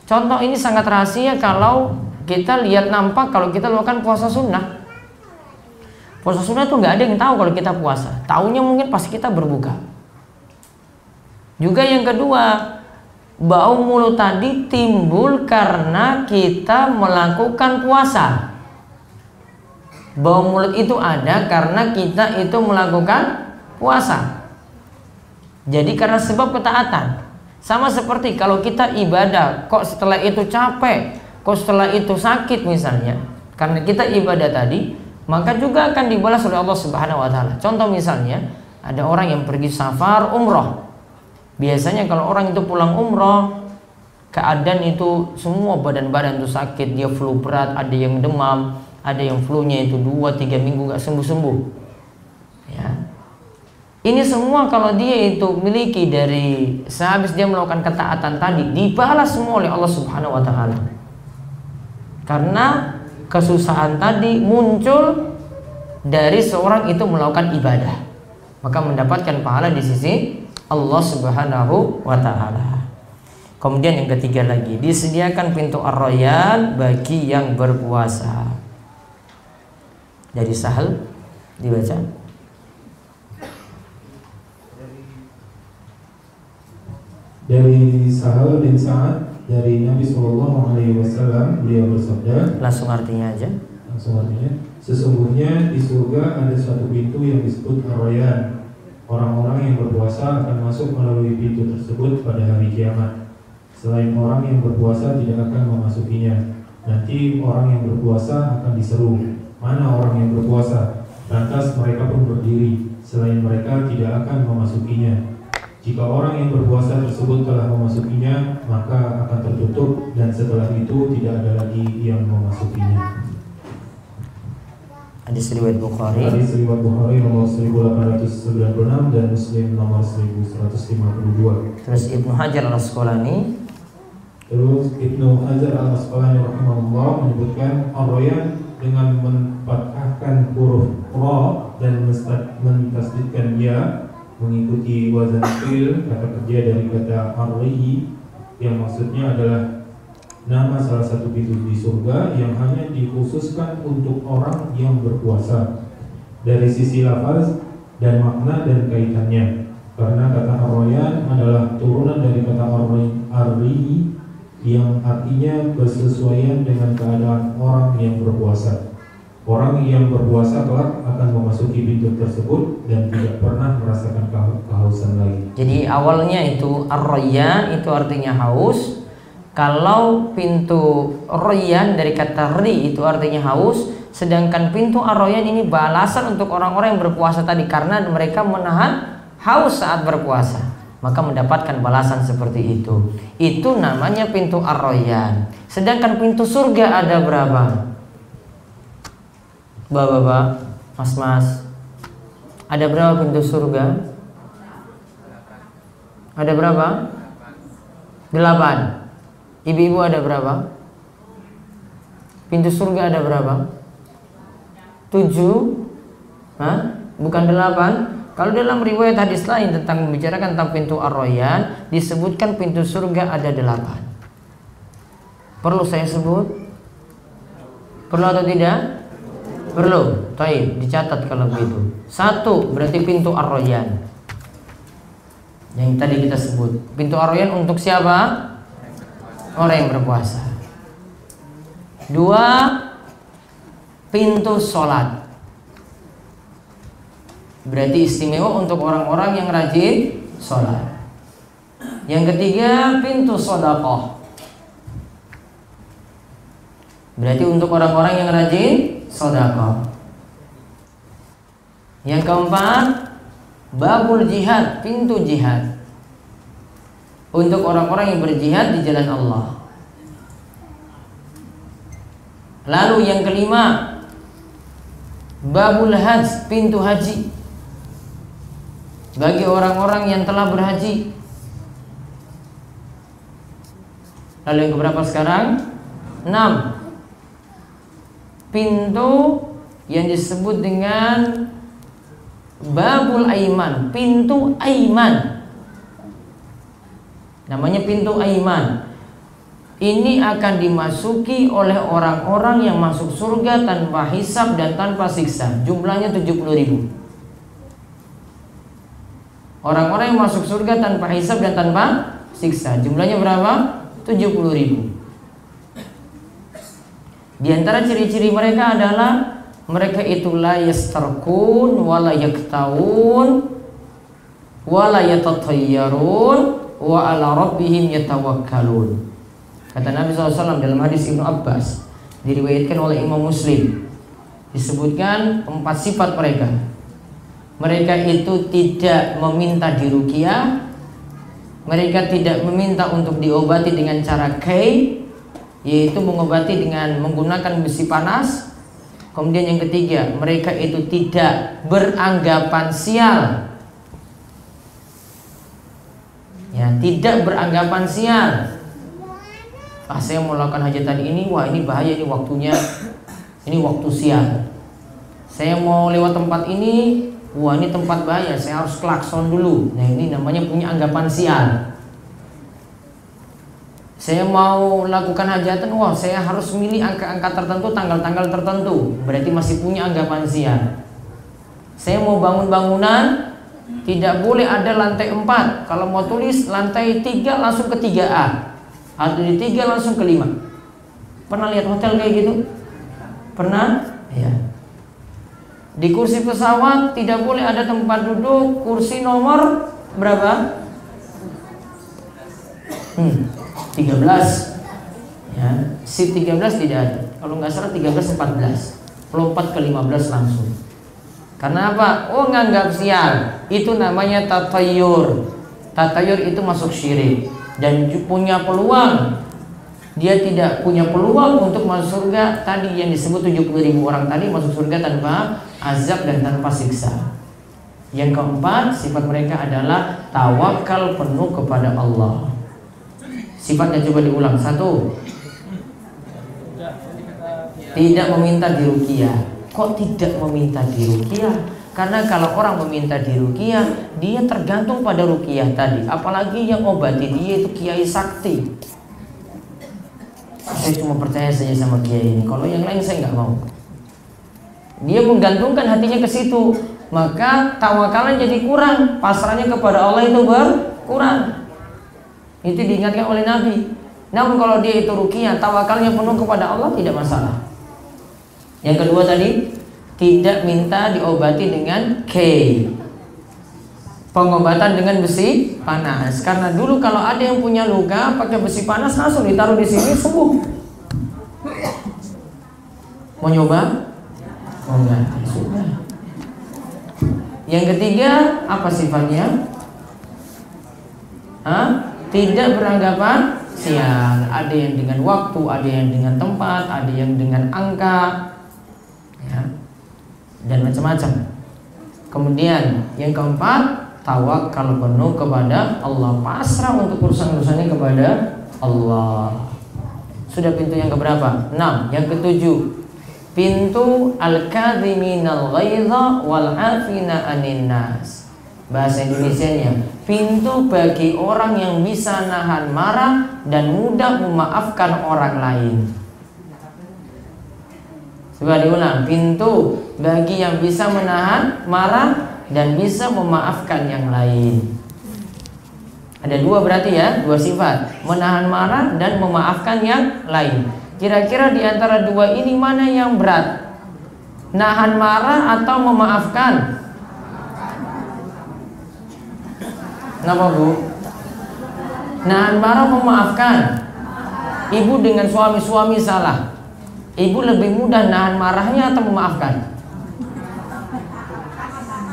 Speaker 1: Contoh ini sangat rahasia kalau kita lihat nampak kalau kita lakukan puasa sunnah. Puasa sunnah itu nggak ada yang tahu kalau kita puasa. Taunya mungkin pas kita berbuka. Juga yang kedua, bau mulut tadi timbul karena kita melakukan puasa. Bau mulut itu ada karena kita itu melakukan puasa. Jadi karena sebab ketaatan. Sama seperti kalau kita ibadah, kok setelah itu capek, kok setelah itu sakit misalnya, karena kita ibadah tadi, maka juga akan dibalas oleh Allah Subhanahu wa taala. Contoh misalnya, ada orang yang pergi safar umroh. Biasanya kalau orang itu pulang umroh, keadaan itu semua badan-badan itu sakit, dia flu berat, ada yang demam, ada yang flu-nya itu 2-3 minggu gak sembuh-sembuh. Ya. Ini semua kalau dia itu miliki dari sehabis dia melakukan ketaatan tadi, dibalas semua oleh Allah Subhanahu wa taala. Karena kesusahan tadi muncul dari seorang itu melakukan ibadah, maka mendapatkan pahala di sisi Allah Subhanahu wa taala. Kemudian yang ketiga lagi, disediakan pintu ar-rayyan bagi yang berpuasa. Dari Sahal dibaca.
Speaker 2: Dari Sahal bin Sa'ad dari Nabi Shallallahu Alaihi Wasallam, beliau bersabda.
Speaker 1: Langsung artinya aja.
Speaker 2: Langsung artinya, sesungguhnya di surga ada suatu pintu yang disebut ar-rayyan. Orang-orang yang berpuasa akan masuk melalui pintu tersebut pada hari kiamat. Selain orang yang berpuasa tidak akan memasukinya. Nanti orang yang berpuasa akan diseru, mana orang yang berpuasa? Lantas mereka pun berdiri. Selain mereka tidak akan memasukinya. Jika orang yang berpuasa tersebut telah memasukinya, maka akan tertutup dan setelah itu tidak ada lagi yang memasukinya.
Speaker 1: Hadis riwayat Bukhari.
Speaker 2: Hadis riwayat Bukhari nomor 1896 dan Muslim nomor 1152.
Speaker 1: Terus Ibnu Hajar al-Asqalani.
Speaker 2: Terus Ibnu Hajar al-Asqalani rahimahullah menyebutkan ar-rayyan dengan menfathahkan huruf ra dan mentasdidkan ya, mengikuti wazan fi'il, kata kerja dari kata ar-rayyi, yang maksudnya adalah nama salah satu pintu di surga yang hanya dikhususkan untuk orang yang berpuasa. Dari sisi lafaz dan makna dan kaitannya, karena kata ar-rayyan adalah turunan dari kata ar-rayyi yang artinya bersesuaian dengan keadaan orang yang berpuasa. Orang yang berpuasa kelak akan memasuki pintu tersebut dan tidak pernah merasakan kehausan lagi.
Speaker 1: Jadi awalnya itu ar-rayyan itu artinya haus. Kalau pintu rayyan dari kata ri itu artinya haus, sedangkan pintu ar-rayyan ini balasan untuk orang-orang yang berpuasa tadi karena mereka menahan haus saat berpuasa, maka mendapatkan balasan seperti itu. Itu namanya pintu ar-rayyan. Sedangkan pintu surga ada berapa? Bapak-bapak, mas-mas, ada berapa pintu surga? Ada berapa? 8. Ibu-ibu ada berapa? Pintu surga ada berapa? 7? Hah? Bukan 8? Kalau dalam riwayat hadis lain tentang membicarakan tentang pintu ar-rayyan, disebutkan pintu surga ada 8. Perlu saya sebut? Perlu atau tidak? Perlu. Baik, dicatat kalau begitu. 1 berarti pintu Ar-Rayyan. Yang tadi kita sebut. Pintu Ar-Rayyan untuk siapa? Orang yang berpuasa. 2 pintu sholat. Berarti istimewa untuk orang-orang yang rajin sholat. Yang ketiga pintu sedekah. Berarti untuk orang-orang yang rajin sedekah. Yang keempat babul jihad, pintu jihad. Untuk orang-orang yang berjihad di jalan Allah. Lalu yang kelima babul hajj, pintu haji. Bagi orang-orang yang telah berhaji. Lalu yang keberapa sekarang? 6 pintu yang disebut dengan babul aiman, pintu aiman. Namanya pintu aiman. Ini akan dimasuki oleh orang-orang yang masuk surga tanpa hisab dan tanpa siksa. Jumlahnya 70.000. Orang-orang yang masuk surga tanpa hisab dan tanpa siksa. Jumlahnya berapa? 70.000. Di antara ciri-ciri mereka adalah mereka itu la yastarkun wala yaktawun wala yatatayyarun wa ala rabbihim yatawakkalun. Kata Nabi SAW dalam hadis Ibnu Abbas, diriwayatkan oleh Imam Muslim, disebutkan 4 sifat mereka. Mereka itu tidak meminta diruqyah, mereka tidak meminta untuk diobati dengan cara kai, yaitu mengobati dengan menggunakan besi panas. Kemudian yang ketiga, mereka itu tidak beranggapan sial. Ya, tidak beranggapan sial. Saya mau melakukan hajatan ini, wah ini bahaya, ini waktunya, ini waktu sial. Saya mau lewat tempat ini, wah ini tempat bahaya, saya harus klakson dulu. Nah ini namanya punya anggapan sial. Saya mau lakukan hajatan, wah saya harus milih angka-angka tertentu, tanggal-tanggal tertentu. Berarti masih punya anggapan sial. Saya mau bangun bangunan, tidak boleh ada lantai 4. Kalau mau tulis lantai 3 langsung ke 3A, atau di 3 langsung ke 5. Pernah lihat hotel kayak gitu? Pernah? Ya. Di kursi pesawat tidak boleh ada tempat duduk kursi nomor berapa? 13. Ya, seat 13 tidak ada. Kalau nggak salah 13 14. Lompat ke 15 langsung. Karena apa? Oh, nganggap sial. Itu namanya tatayur. Tatayur itu masuk syirik dan punya peluang. Dia tidak punya peluang untuk masuk surga. Tadi yang disebut 70.000 orang tadi masuk surga tanpa azab dan tanpa siksa. Yang keempat, sifat mereka adalah tawakal penuh kepada Allah. Sifatnya coba diulang. 1, tidak meminta diruqyah. Kok tidak meminta diruqyah? Karena kalau orang meminta diruqyah, dia tergantung pada ruqyah tadi. Apalagi yang obati dia itu kiai sakti. Saya cuma percaya saja sama kiai ini. Kalau yang lain saya nggak mau. Dia menggantungkan hatinya ke situ, maka tawakalan jadi kurang. Pasrahnya kepada Allah itu berkurang. Itu diingatkan oleh Nabi. Namun kalau dia itu ruqyah, tawakalnya penuh kepada Allah, tidak masalah. Yang kedua tadi, tidak minta diobati dengan K, pengobatan dengan besi panas. Karena dulu kalau ada yang punya luka pakai besi panas langsung ditaruh di sini sembuh. Mau nyoba? Oh enggak, sudah. Yang ketiga apa sifatnya? Tidak beranggapan sial. Ada yang dengan waktu, ada yang dengan tempat, ada yang dengan angka, ya, dan macam-macam. Kemudian yang keempat, tawakal penuh kepada Allah, pasrah untuk urusan-urusannya kepada Allah. Sudah pintu yang keberapa? 6. Yang ketujuh, pintu al-kadhiminal ghaidha wal 'afina 'anil nas. Bahasa Indonesianya, pintu bagi orang yang bisa nahan marah dan mudah memaafkan orang lain. Coba diulang. Pintu bagi yang bisa menahan marah dan bisa memaafkan yang lain. Ada dua berarti ya, dua sifat, menahan marah dan memaafkan yang lain. Kira-kira di antara dua ini mana yang berat? Nahan marah atau memaafkan? Kenapa Bu? Nahan marah memaafkan. Ibu dengan suami salah, ibu lebih mudah nahan marahnya atau memaafkan?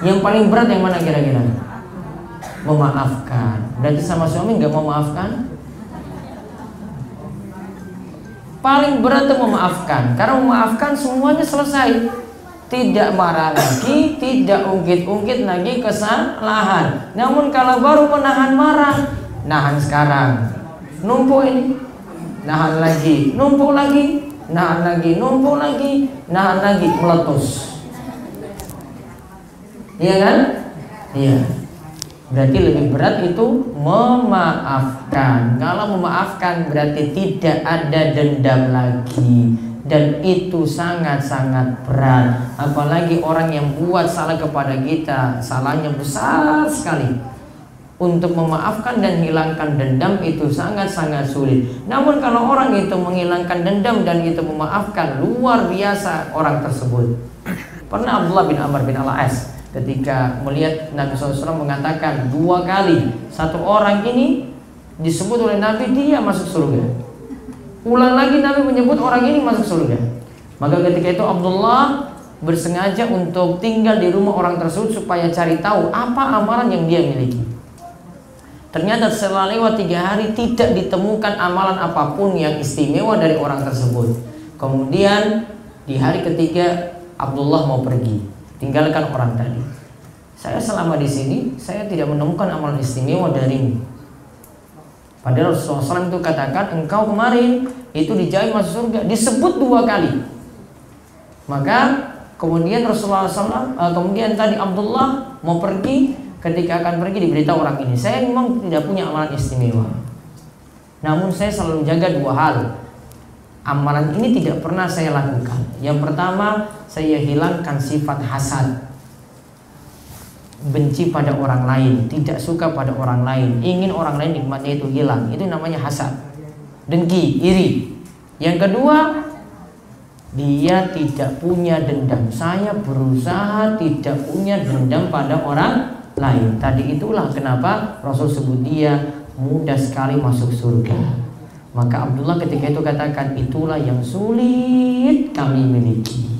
Speaker 1: Yang paling berat yang mana kira-kira? Memaafkan. Berarti sama suami nggak mau maafkan? Paling berat itu memaafkan. Karena memaafkan semuanya selesai. Tidak marah lagi, tidak ungkit-ungkit lagi kesalahan. Namun kalau baru menahan marah, nahan sekarang, numpuk ini, nahan lagi, numpuk lagi, nahan lagi, numpuk lagi, nahan lagi, meletus. Iya kan? Iya. Berarti lebih berat itu memaafkan. Kalau memaafkan berarti tidak ada dendam lagi. Dan itu sangat-sangat berat. Apalagi orang yang buat salah kepada kita, salahnya besar sekali. Untuk memaafkan dan hilangkan dendam itu sangat-sangat sulit. Namun kalau orang itu menghilangkan dendam dan itu memaafkan, luar biasa orang tersebut. Pernah Abdullah bin Amr bin Al-As ketika melihat Nabi SAW mengatakan 2 kali satu orang ini disebut oleh Nabi dia masuk surga. Ulang lagi Nabi menyebut orang ini masuk surga. Maka ketika itu Abdullah bersengaja untuk tinggal di rumah orang tersebut supaya cari tahu apa amalan yang dia miliki. Ternyata setelah lewat 3 hari tidak ditemukan amalan apapun yang istimewa dari orang tersebut. Kemudian di hari ketiga Abdullah mau pergi, tinggalkan orang tadi. Saya selama di sini saya tidak menemukan amalan istimewa darimu. Padahal Rasulullah SAW itu katakan engkau kemarin itu dijamin masuk surga, disebut 2 kali. Maka kemudian Rasulullah SAW, kemudian tadi Abdullah mau pergi, ketika akan pergi diberitahu orang ini, saya memang tidak punya amalan istimewa. Namun saya selalu jaga 2 hal. Amalan ini tidak pernah saya lakukan. Yang pertama, saya hilangkan sifat hasad, benci pada orang lain, tidak suka pada orang lain, ingin orang lain nikmatnya itu hilang. Itu namanya hasad, dengki, iri. Yang kedua, dia tidak punya dendam. Saya berusaha tidak punya dendam pada orang lain. Tadi itulah kenapa Rasul sebut dia mudah sekali masuk surga. Maka Abdullah ketika itu katakan, itulah yang sulit kami miliki.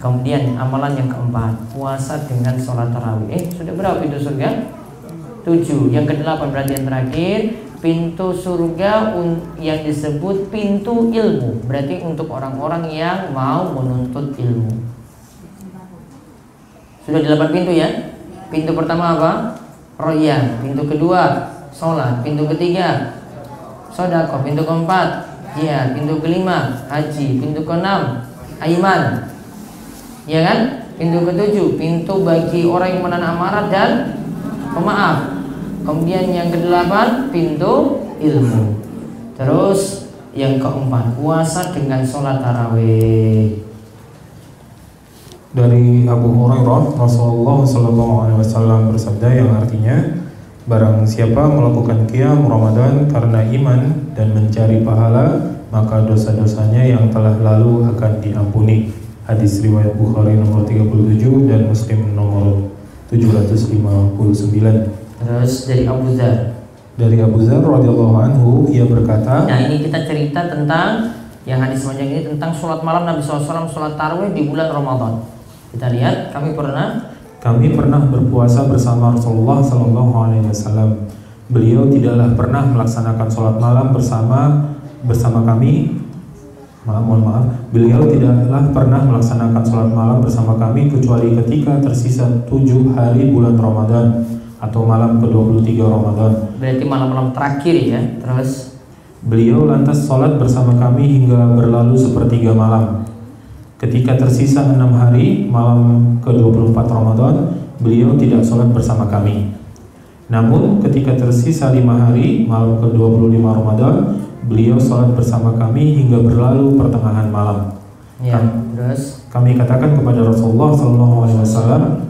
Speaker 1: Kemudian amalan yang keempat, puasa dengan sholat tarawih. Sudah berapa pintu surga? 7. Yang ke-8 berarti yang terakhir, pintu surga yang disebut pintu ilmu. Berarti untuk orang-orang yang mau menuntut ilmu. Sudah 8 pintu ya. Pintu pertama apa? Royan. Pintu kedua sholat. Pintu ketiga sedekah. Pintu keempat jihad. Pintu kelima haji. Pintu keenam aiman. Ya kan? Pintu ke-7 pintu bagi orang yang menahan amarah dan pemaaf. Kemudian yang ke-8 pintu ilmu. Terus yang ke-4 puasa dengan sholat tarawih.
Speaker 2: Dari Abu Hurairah, Rasulullah SAW bersabda yang artinya, barang siapa melakukan qiyam Ramadan karena iman dan mencari pahala, maka dosa-dosanya yang telah lalu akan diampuni. Hadis riwayat Bukhari nomor 37 dan Muslim nomor 759.
Speaker 1: Terus dari Abu Dzar.
Speaker 2: Dari Abu Dzar radhiyallahu anhu, ia berkata.
Speaker 1: Nah, ini kita cerita tentang yang hadis panjang ini tentang sholat malam Nabi SAW, sholat tarawih di bulan Ramadan. Kita lihat, kami pernah berpuasa bersama Rasulullah SAW. Beliau tidaklah pernah melaksanakan sholat malam bersama kami. Beliau tidaklah pernah melaksanakan sholat malam bersama kami kecuali ketika tersisa 7 hari bulan Ramadan atau malam ke-23 Ramadan. Berarti malam-malam terakhir ya. Terus
Speaker 2: beliau lantas sholat bersama kami hingga berlalu sepertiga malam. Ketika tersisa 6 hari malam ke-24 Ramadan, beliau tidak sholat bersama kami. Namun ketika tersisa 5 hari malam ke-25 Ramadan, beliau sholat bersama kami hingga berlalu pertengahan malam.
Speaker 1: Ya, terus
Speaker 2: kami katakan kepada Rasulullah SAW,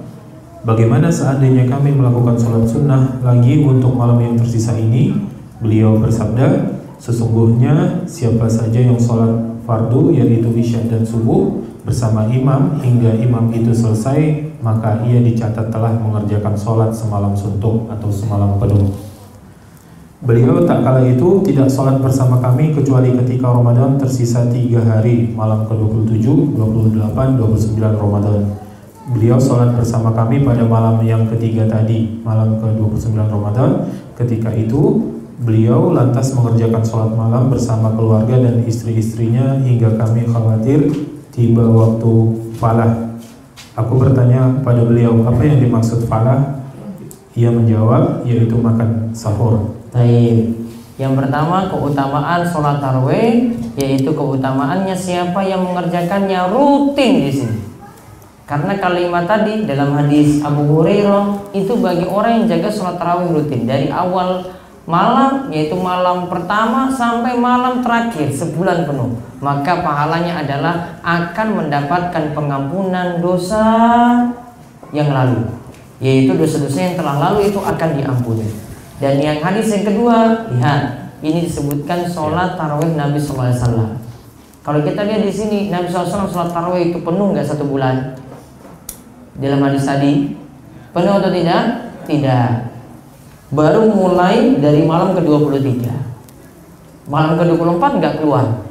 Speaker 2: bagaimana seandainya kami melakukan sholat sunnah lagi untuk malam yang tersisa ini? Beliau bersabda, sesungguhnya siapa saja yang sholat fardu yaitu isya dan subuh bersama imam hingga imam itu selesai, maka ia dicatat telah mengerjakan sholat semalam suntuk atau semalam penuh. Beliau tak kala itu tidak sholat bersama kami kecuali ketika Ramadan tersisa 3 hari, malam ke-27, 28, 29 Ramadan. Beliau sholat bersama kami pada malam yang ketiga tadi, malam ke-29 Ramadan. Ketika itu beliau lantas mengerjakan sholat malam bersama keluarga dan istri-istrinya hingga kami khawatir tiba waktu falah. Aku bertanya pada beliau, apa yang dimaksud falah? Ia menjawab, yaitu makan sahur.
Speaker 1: baik. Yang pertama keutamaan sholat tarawih, yaitu keutamaannya siapa yang mengerjakannya rutin di sini. Karena kalimat tadi dalam hadis Abu Hurairah itu bagi orang yang jaga sholat tarawih rutin dari awal malam, yaitu malam pertama sampai malam terakhir sebulan penuh, maka pahalanya adalah akan mendapatkan pengampunan dosa yang lalu, yaitu dosa-dosa yang telah lalu itu akan diampuni. Dan yang hadis yang kedua, lihat, ini disebutkan sholat tarawih Nabi SAW. Kalau kita lihat di sini, Nabi SAW sholat tarawih itu penuh nggak 1 bulan? Dalam hadis tadi, penuh atau tidak? Tidak. Baru mulai dari malam ke-23. Malam ke-24 nggak keluar.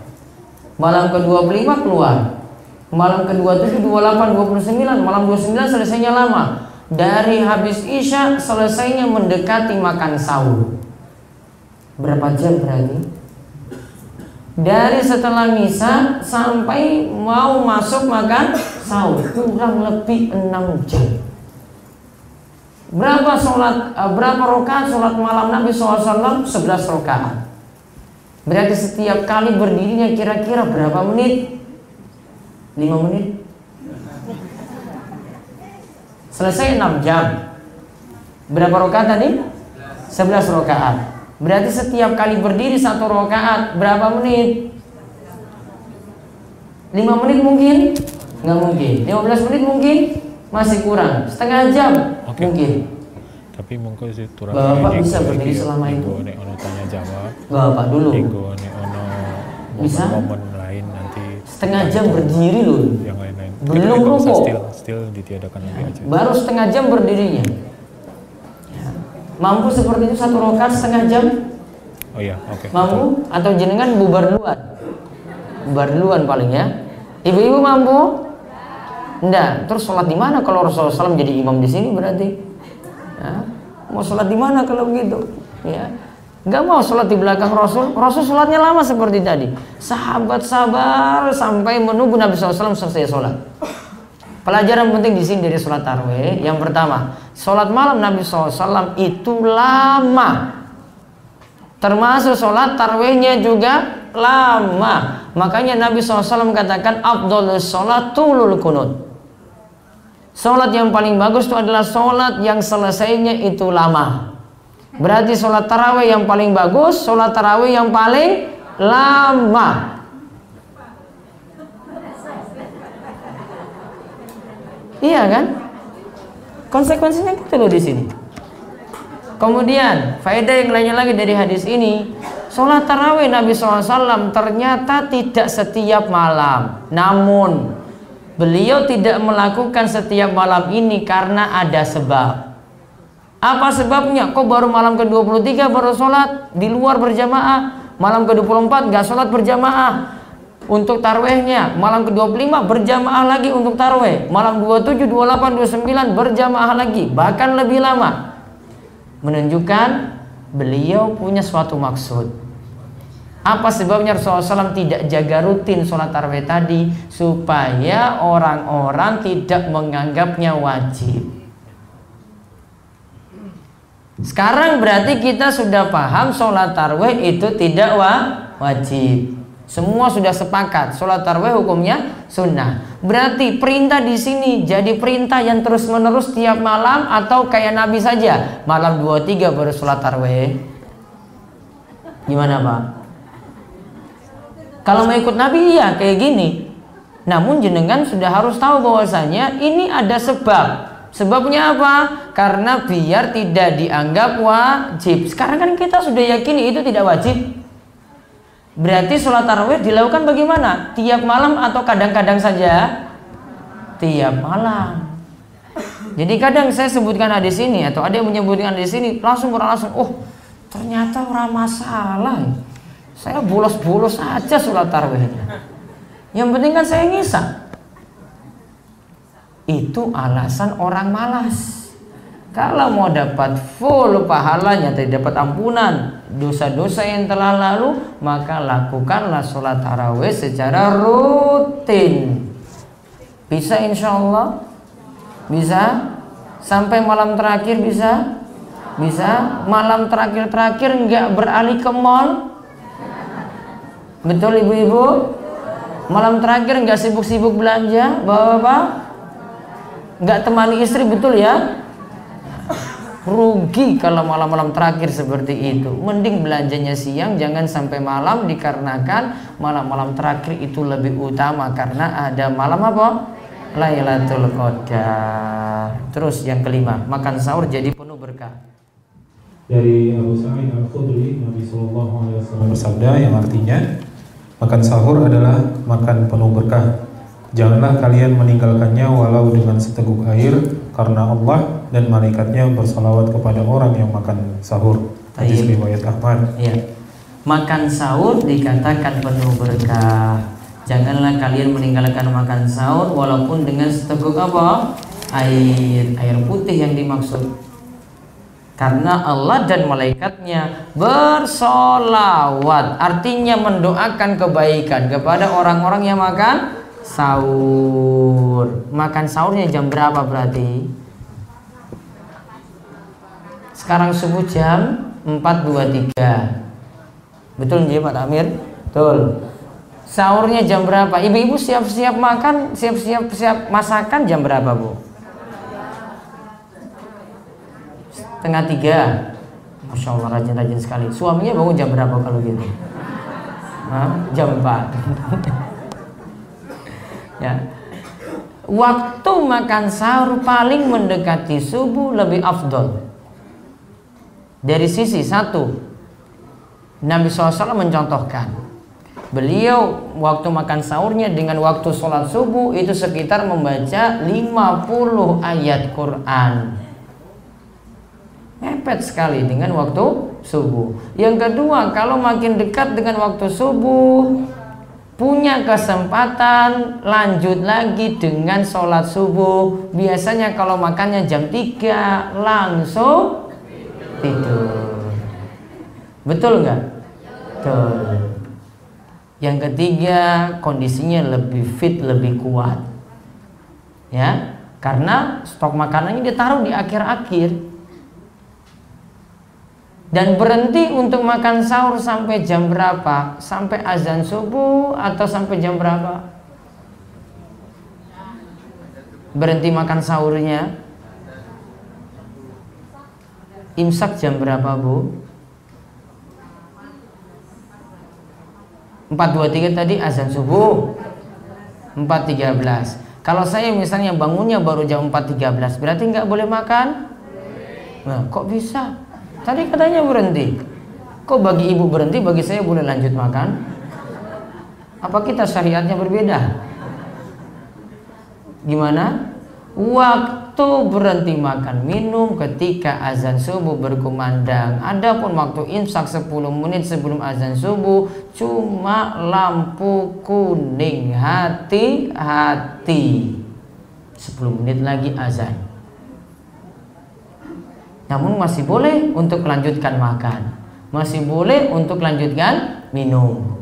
Speaker 1: Malam ke-25 keluar. Malam ke-27, 28, 29, malam 29 selesainya lama. Dari habis isya selesainya mendekati makan sahur. Berapa jam berarti? Dari setelah misa sampai mau masuk makan sahur kurang lebih 6 jam. Berapa rakaat sholat malam Nabi SAW? 11 rakaat. Berarti setiap kali berdirinya kira-kira berapa menit? 5 menit. Selesai 6 jam. Berapa rakaat tadi? 11 rakaat. Berarti setiap kali berdiri 1 rakaat berapa menit? 5 menit mungkin? Nggak mungkin. 15 menit mungkin? Masih kurang. Setengah jam mungkin.
Speaker 3: Tapi mungkin sih
Speaker 1: Bapak bisa berdiri selama itu?
Speaker 3: Ono tanya jawab.
Speaker 1: Bapak dulu.
Speaker 3: Ono
Speaker 1: bisa?
Speaker 3: Momen lain nanti.
Speaker 1: Setengah jam berdiri loh.
Speaker 3: Yang lain-lain.
Speaker 1: Belum rukuk.
Speaker 3: Still ditiadakan lagi aja.
Speaker 1: Baru setengah jam berdirinya. Ya. Mampu seperti itu 1 rakaat setengah jam?
Speaker 3: Oh iya, oke.
Speaker 1: Mampu? Atau jenengan bubar duluan? Bubar duluan paling ya. Ibu-ibu mampu? Enggak. Terus sholat di mana kalau Rasulullah SAW jadi imam di sini berarti? Ya. Mau sholat di mana kalau begitu? Ya. Enggak mau sholat di belakang Rasul. Rasul sholatnya lama seperti tadi. Sahabat sabar sampai menunggu Nabi SAW selesai sholat. Pelajaran penting di sini dari sholat tarawih. Yang pertama, sholat malam Nabi SAW itu lama. Termasuk sholat tarawihnya juga lama. Makanya Nabi SAW katakan afdhalus sholat tulul kunut. Sholat yang paling bagus itu adalah sholat yang selesainya itu lama. Berarti sholat tarawih yang paling bagus, sholat tarawih yang paling lama. Iya kan? Konsekuensinya gitu loh di sini. Kemudian faedah yang lainnya lagi dari hadis ini, sholat tarawih Nabi SAW ternyata tidak setiap malam. Namun beliau tidak melakukan setiap malam ini karena ada sebab. Apa sebabnya? Kok baru malam ke-23 baru sholat di luar berjamaah, malam ke-24 gak sholat berjamaah untuk tarawihnya, malam ke-25 berjamaah lagi untuk tarawih, malam 27, 28, 29 berjamaah lagi, bahkan lebih lama. Menunjukkan beliau punya suatu maksud. Apa sebabnya Rasulullah SAW tidak jaga rutin sholat tarawih tadi? Supaya orang-orang tidak menganggapnya wajib. Sekarang berarti kita sudah paham sholat tarawih itu tidak wajib. Semua sudah sepakat sholat tarawih hukumnya sunnah. Berarti perintah di sini jadi perintah yang terus menerus tiap malam atau kayak Nabi saja malam 23 baru sholat tarawih? Gimana Pak? Kalau mau ikut Nabi iya kayak gini. Namun jenengan sudah harus tahu bahwasanya ini ada sebab. Sebabnya apa? Karena biar tidak dianggap wajib. Sekarang kan kita sudah yakini itu tidak wajib. Berarti sholat tarawih dilakukan bagaimana? Tiap malam atau kadang-kadang saja? Tiap malam. Jadi kadang saya sebutkan hadis ini atau ada yang menyebutkan hadis ini, langsung oh ternyata orang masalah. Saya bolos-bolos aja sholat tarawihnya. Yang penting kan saya ngisa. Itu alasan orang malas. Kalau mau dapat full pahalanya, dapat ampunan dosa-dosa yang telah lalu, maka lakukanlah sholat tarawih secara rutin. Bisa insya Allah? Bisa? Sampai malam terakhir bisa? Bisa? Malam terakhir nggak beralih ke mall? Betul ibu-ibu? Malam terakhir nggak sibuk-sibuk belanja, bapak-bapak? Nggak temani istri, betul ya? Rugi kalau malam-malam terakhir seperti itu. Mending belanjanya siang, jangan sampai malam, dikarenakan malam-malam terakhir itu lebih utama karena ada malam apa? Lailatul Qadar. Terus yang kelima, makan sahur jadi penuh berkah.
Speaker 2: Dari Abu Sa'id Al-Khudri, Nabi Sallallahu Alaihi Wasallam bersabda yang artinya, makan sahur adalah makan penuh berkah. Janganlah kalian meninggalkannya walau dengan seteguk air, karena Allah dan malaikatnya bersalawat kepada orang yang makan sahur. Hadis riwayat Ahmad.
Speaker 1: Ya. Makan sahur dikatakan penuh berkah. Janganlah kalian meninggalkan makan sahur walaupun dengan seteguk apa? Air putih yang dimaksud. Karena Allah dan malaikatnya bersolawat, artinya mendoakan kebaikan kepada orang-orang yang makan sahur. Makan sahurnya jam berapa berarti? Sekarang subuh jam 4.23. Betul nggih Pak Amir? Betul. Sahurnya jam berapa? Ibu-ibu siap-siap makan, siap-siap masakan jam berapa, Bu? 2:30. Masya Allah, rajin-rajin sekali. Suaminya bangun jam berapa kalau gitu? Jam 4. Ya. Waktu makan sahur paling mendekati subuh lebih afdol. Dari sisi satu, Nabi SAW mencontohkan, beliau waktu makan sahurnya dengan waktu sholat subuh itu sekitar membaca 50 ayat Quran. Mepet sekali dengan waktu subuh. Yang kedua, kalau makin dekat dengan waktu subuh, punya kesempatan lanjut lagi dengan sholat subuh. Biasanya kalau makannya jam 3 langsung tidur. Betul nggak? Betul. Yang ketiga, kondisinya lebih fit, lebih kuat. Ya, karena stok makanannya ditaruh di akhir-akhir. Dan berhenti untuk makan sahur sampai jam berapa? Sampai azan subuh atau sampai jam berapa? Berhenti makan sahurnya. Imsak jam berapa, Bu? 4.23 tadi azan subuh. 4.13. Kalau saya misalnya bangunnya baru jam 4.13, berarti nggak boleh makan? Nah, kok bisa? Tadi katanya berhenti. Kok bagi ibu berhenti, bagi saya boleh lanjut makan? Apa kita syariatnya berbeda? Gimana? Waktu berhenti makan minum ketika azan subuh berkumandang. Adapun waktu imsak 10 menit sebelum azan subuh cuma lampu kuning, hati-hati. 10 menit lagi azan. Namun masih boleh untuk lanjutkan makan, masih boleh untuk lanjutkan minum.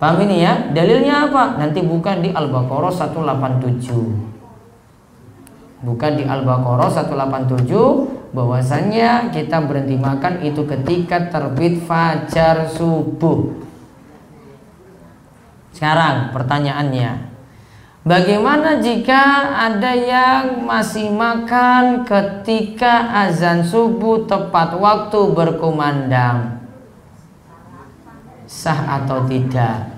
Speaker 1: Paham ini ya? Dalilnya apa? Nanti buka di Al-Baqarah 187. Bukan di Al-Baqarah 187 bahwasanya kita berhenti makan itu ketika terbit fajar subuh. Sekarang pertanyaannya, bagaimana jika ada yang masih makan ketika azan subuh tepat waktu berkumandang? Sah atau tidak?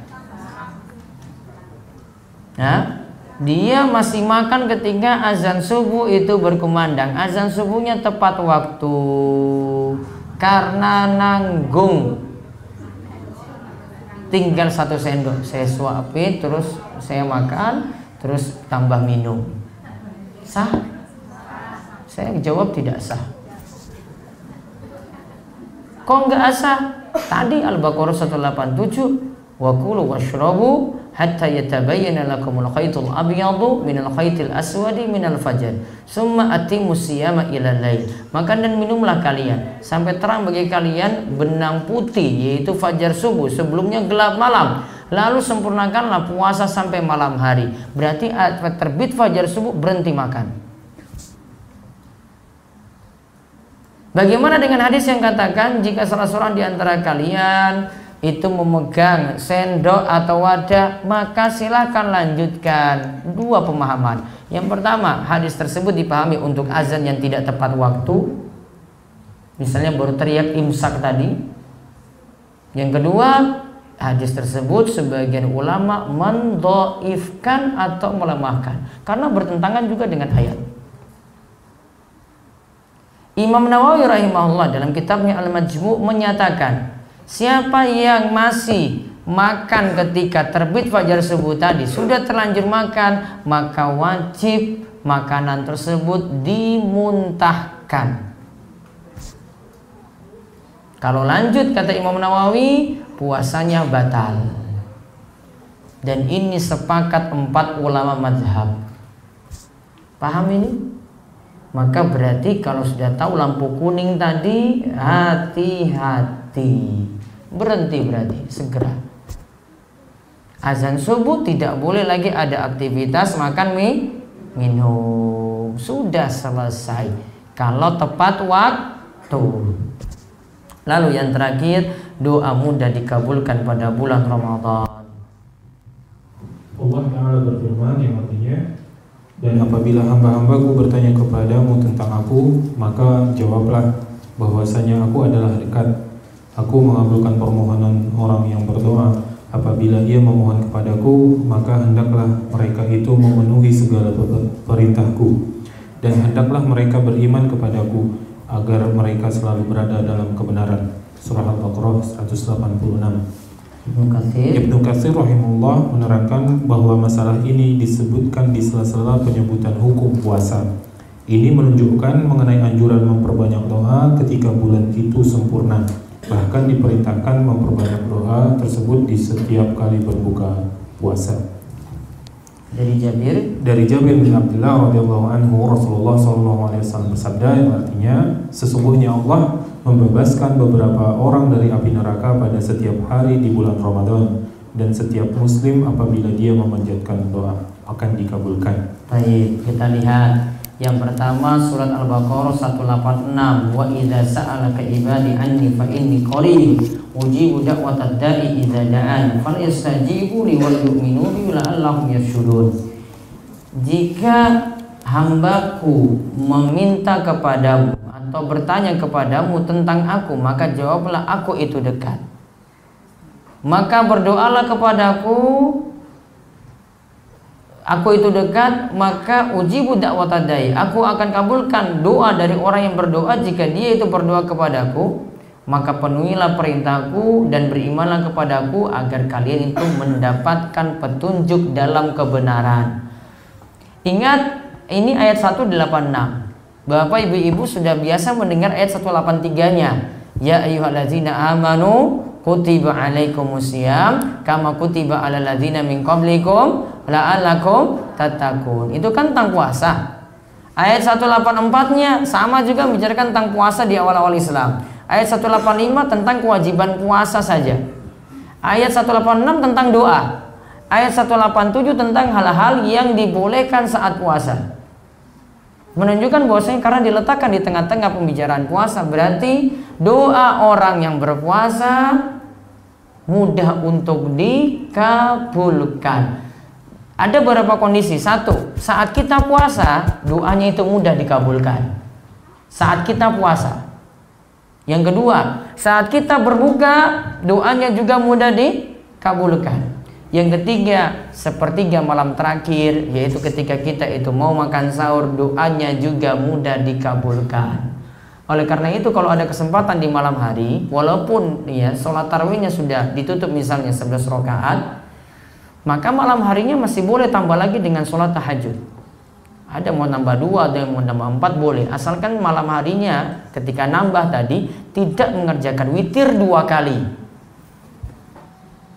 Speaker 1: Nah, dia masih makan ketika azan subuh itu berkumandang. Azan subuhnya tepat waktu. Karena nanggung, tinggal 1 sendok, saya suapin, terus saya makan, terus tambah minum. Sah? Saya jawab tidak sah. Kok nggak sah? Tadi Al-Baqarah 187, wa kulu washrabu hatta yatabayyana lakumul khaytul abyadu minal khaytil aswadi minal fajr summa atimmus siyama ilal lail. Makan dan minumlah kalian sampai terang bagi kalian benang putih, yaitu fajar subuh, sebelumnya gelap malam, lalu sempurnakanlah puasa sampai malam hari. Berarti terbit fajar subuh berhenti makan. Bagaimana dengan hadis yang katakan jika salah seorang di antara kalian itu memegang sendok atau wadah, maka silakan lanjutkan. 2 pemahaman. Yang pertama, hadis tersebut dipahami untuk azan yang tidak tepat waktu, misalnya baru teriak imsak tadi. Yang kedua, hadis tersebut sebagian ulama mendhaifkan atau melemahkan karena bertentangan juga dengan ayat. Imam Nawawi rahimahullah dalam kitabnya Al-Majmu' menyatakan, siapa yang masih makan ketika terbit fajar subuh tadi, sudah terlanjur makan, maka wajib makanan tersebut dimuntahkan. Kalau lanjut, kata Imam Nawawi, puasanya batal. Dan ini sepakat 4 ulama mazhab. Paham ini? Maka berarti kalau sudah tahu lampu kuning tadi, hati-hati. Berhenti berarti, segera. Azan subuh tidak boleh lagi ada aktivitas makan minum. Sudah selesai kalau tepat waktu. Lalu yang terakhir, doa mudah dikabulkan pada bulan Ramadan.
Speaker 2: Allah Ta'ala berfirman yang artinya, dan apabila hamba-hambaku bertanya kepadamu tentang aku, maka jawablah bahwasanya aku adalah dekat. Aku mengabulkan permohonan orang yang berdoa. Apabila ia memohon kepadaku, maka hendaklah mereka itu memenuhi segala perintahku, dan hendaklah mereka beriman kepadaku agar mereka selalu berada dalam kebenaran. Surah Al-Baqarah 186. Ibnu Katsir rahimahullah menerangkan bahwa masalah ini disebutkan di sela-sela penyebutan hukum puasa. Ini menunjukkan mengenai anjuran memperbanyak doa ketika bulan itu sempurna. Bahkan diperintahkan memperbanyak doa tersebut di setiap kali berbuka puasa.
Speaker 1: Dari
Speaker 2: Jabir bin Abdullah radhiyallahu anhu, Rasulullah SAW bersabda yang artinya, sesungguhnya Allah membebaskan beberapa orang dari api neraka pada setiap hari di bulan Ramadan, dan setiap muslim apabila dia memanjatkan doa akan dikabulkan.
Speaker 1: Baik, kita lihat yang pertama surat Al-Baqarah 186, wa idza sa'alaka ibadi anni fa inni qarib ujibu da'watad da'i idza da'an falyastajibu li wal yu'minu bi la'allahum yarshudun. Jika hambaku meminta kepadamu atau bertanya kepadamu tentang aku, maka jawablah aku itu dekat. Maka berdoalah kepadaku, aku itu dekat, maka ujibu da'watad da'i, aku akan kabulkan doa dari orang yang berdoa jika dia itu berdoa kepadaku. Maka penuhilah perintahku dan berimanlah kepadaku agar kalian itu mendapatkan petunjuk dalam kebenaran. Ingat, ini ayat 186. Bapak ibu-ibu sudah biasa mendengar ayat 183-nya. Ya ayyuhallazina amanu kutiba alaikumusiyam kama kutiba alal ladzina min qablikum la'allakum tattaqun. Itu kan tentang puasa. Ayat 184-nya sama juga membicarakan tentang puasa di awal-awal Islam. Ayat 185 tentang kewajiban puasa saja. Ayat 186 tentang doa. Ayat 187 tentang hal-hal yang dibolehkan saat puasa. Menunjukkan bahwasanya karena diletakkan di tengah-tengah pembicaraan puasa, berarti doa orang yang berpuasa mudah untuk dikabulkan. Ada beberapa kondisi. 1, saat kita puasa doanya itu mudah dikabulkan. Saat kita puasa. Yang kedua, saat kita berbuka doanya juga mudah dikabulkan. Yang ketiga, sepertiga malam terakhir, yaitu ketika kita itu mau makan sahur, doanya juga mudah dikabulkan. Oleh karena itu kalau ada kesempatan di malam hari, walaupun ya sholat tarawihnya sudah ditutup misalnya 11 rakaat, maka malam harinya masih boleh tambah lagi dengan sholat tahajud. Ada mau nambah 2, ada yang mau nambah 4 boleh, asalkan malam harinya ketika nambah tadi tidak mengerjakan witir 2 kali.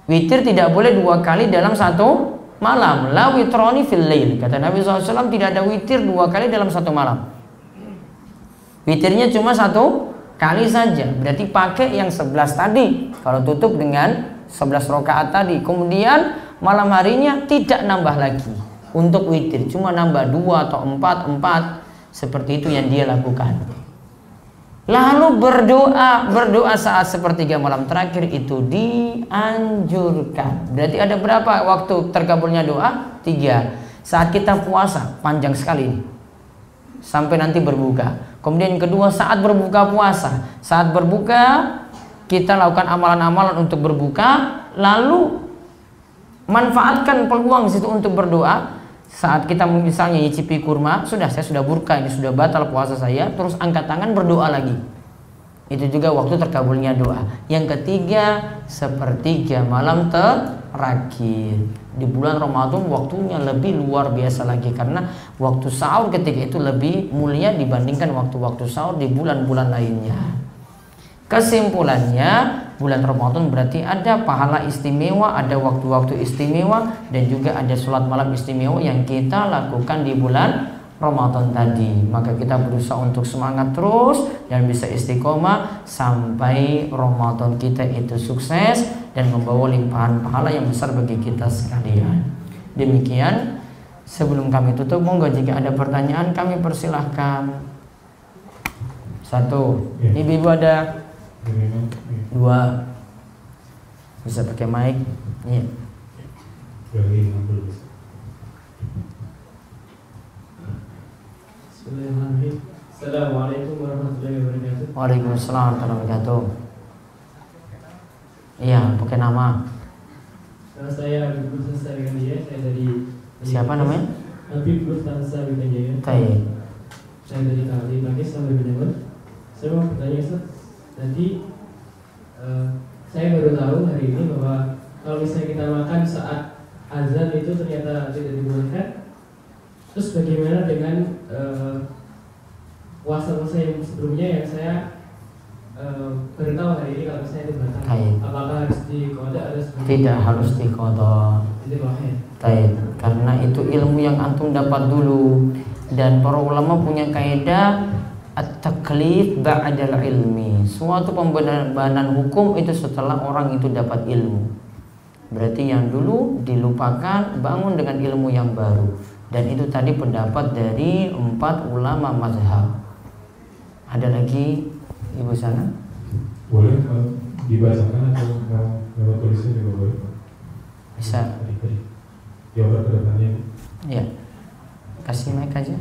Speaker 1: Witir tidak boleh 2 kali dalam satu malam. La witroni fil lail. Kata Nabi SAW, tidak ada witir 2 kali dalam satu malam. Witirnya cuma 1 kali saja. Berarti pakai yang 11 tadi. Kalau tutup dengan 11 rakaat tadi. Kemudian malam harinya tidak nambah lagi untuk witir. Cuma nambah 2 atau 4. Seperti itu yang dia lakukan. Lalu berdoa saat sepertiga malam terakhir itu dianjurkan. Berarti ada berapa waktu terkabulnya doa? 3. Saat kita puasa, panjang sekali ini, sampai nanti berbuka. Kemudian yang kedua saat berbuka puasa. Saat berbuka kita lakukan amalan-amalan untuk berbuka, lalu manfaatkan peluang situ untuk berdoa. Saat kita misalnya nyicipi kurma, saya sudah burka, ini sudah batal puasa saya, terus angkat tangan berdoa lagi. Itu juga waktu terkabulnya doa. Yang ketiga, sepertiga malam terakhir. Di bulan Ramadan waktunya lebih luar biasa lagi, karena waktu sahur ketika itu lebih mulia dibandingkan waktu-waktu sahur di bulan-bulan lainnya. Kesimpulannya, bulan Ramadan berarti ada pahala istimewa, ada waktu-waktu istimewa, dan juga ada sholat malam istimewa yang kita lakukan di bulan Ramadan tadi. Maka kita berusaha untuk semangat terus dan bisa istiqomah sampai Ramadan kita itu sukses dan membawa limpahan pahala yang besar bagi kita sekalian. Demikian, sebelum kami tutup, monggo jika ada pertanyaan kami persilahkan. 1, ibu-ibu ada. 2, bisa pakai mic. Iya.
Speaker 4: Assalamualaikum warahmatullahi wabarakatuh.
Speaker 1: Waalaikumsalam warahmatullahi wabarakatuh. Iya, pakai nama.
Speaker 4: Nama saya Habib Burtansa Wikanjaya. Saya dari
Speaker 1: Siapa namanya?
Speaker 4: Habib Burtansa Wikanjaya.
Speaker 1: Baik.
Speaker 4: Saya dari Kali Pakis sampai Benewan. Saya mau bertanya, Ustaz. Tadi saya baru tahu hari ini bahwa kalau misalnya kita makan saat azan itu ternyata tidak dibolehkan. Terus bagaimana dengan puasa-puasa yang sebelumnya yang saya baru tahu hari ini kalau misalnya itu batal? Apakah harus diqada atau sebagainya?
Speaker 1: Tidak harus diqada.
Speaker 4: Tidak boleh.
Speaker 1: Baik, karena itu ilmu yang antum dapat dulu, dan para ulama punya kaidah at-taklif ba'dal ilmi. Suatu pembenaran hukum itu setelah orang itu dapat ilmu. Berarti yang dulu dilupakan, bangun dengan ilmu yang baru. Dan itu tadi pendapat dari 4 ulama mazhab. Ada lagi ibu sana?
Speaker 2: Boleh dibacakan atau lewat tulisan juga boleh?
Speaker 1: Bisa.
Speaker 2: Jawab ke depannya.
Speaker 1: Ya. Kasih mic aja.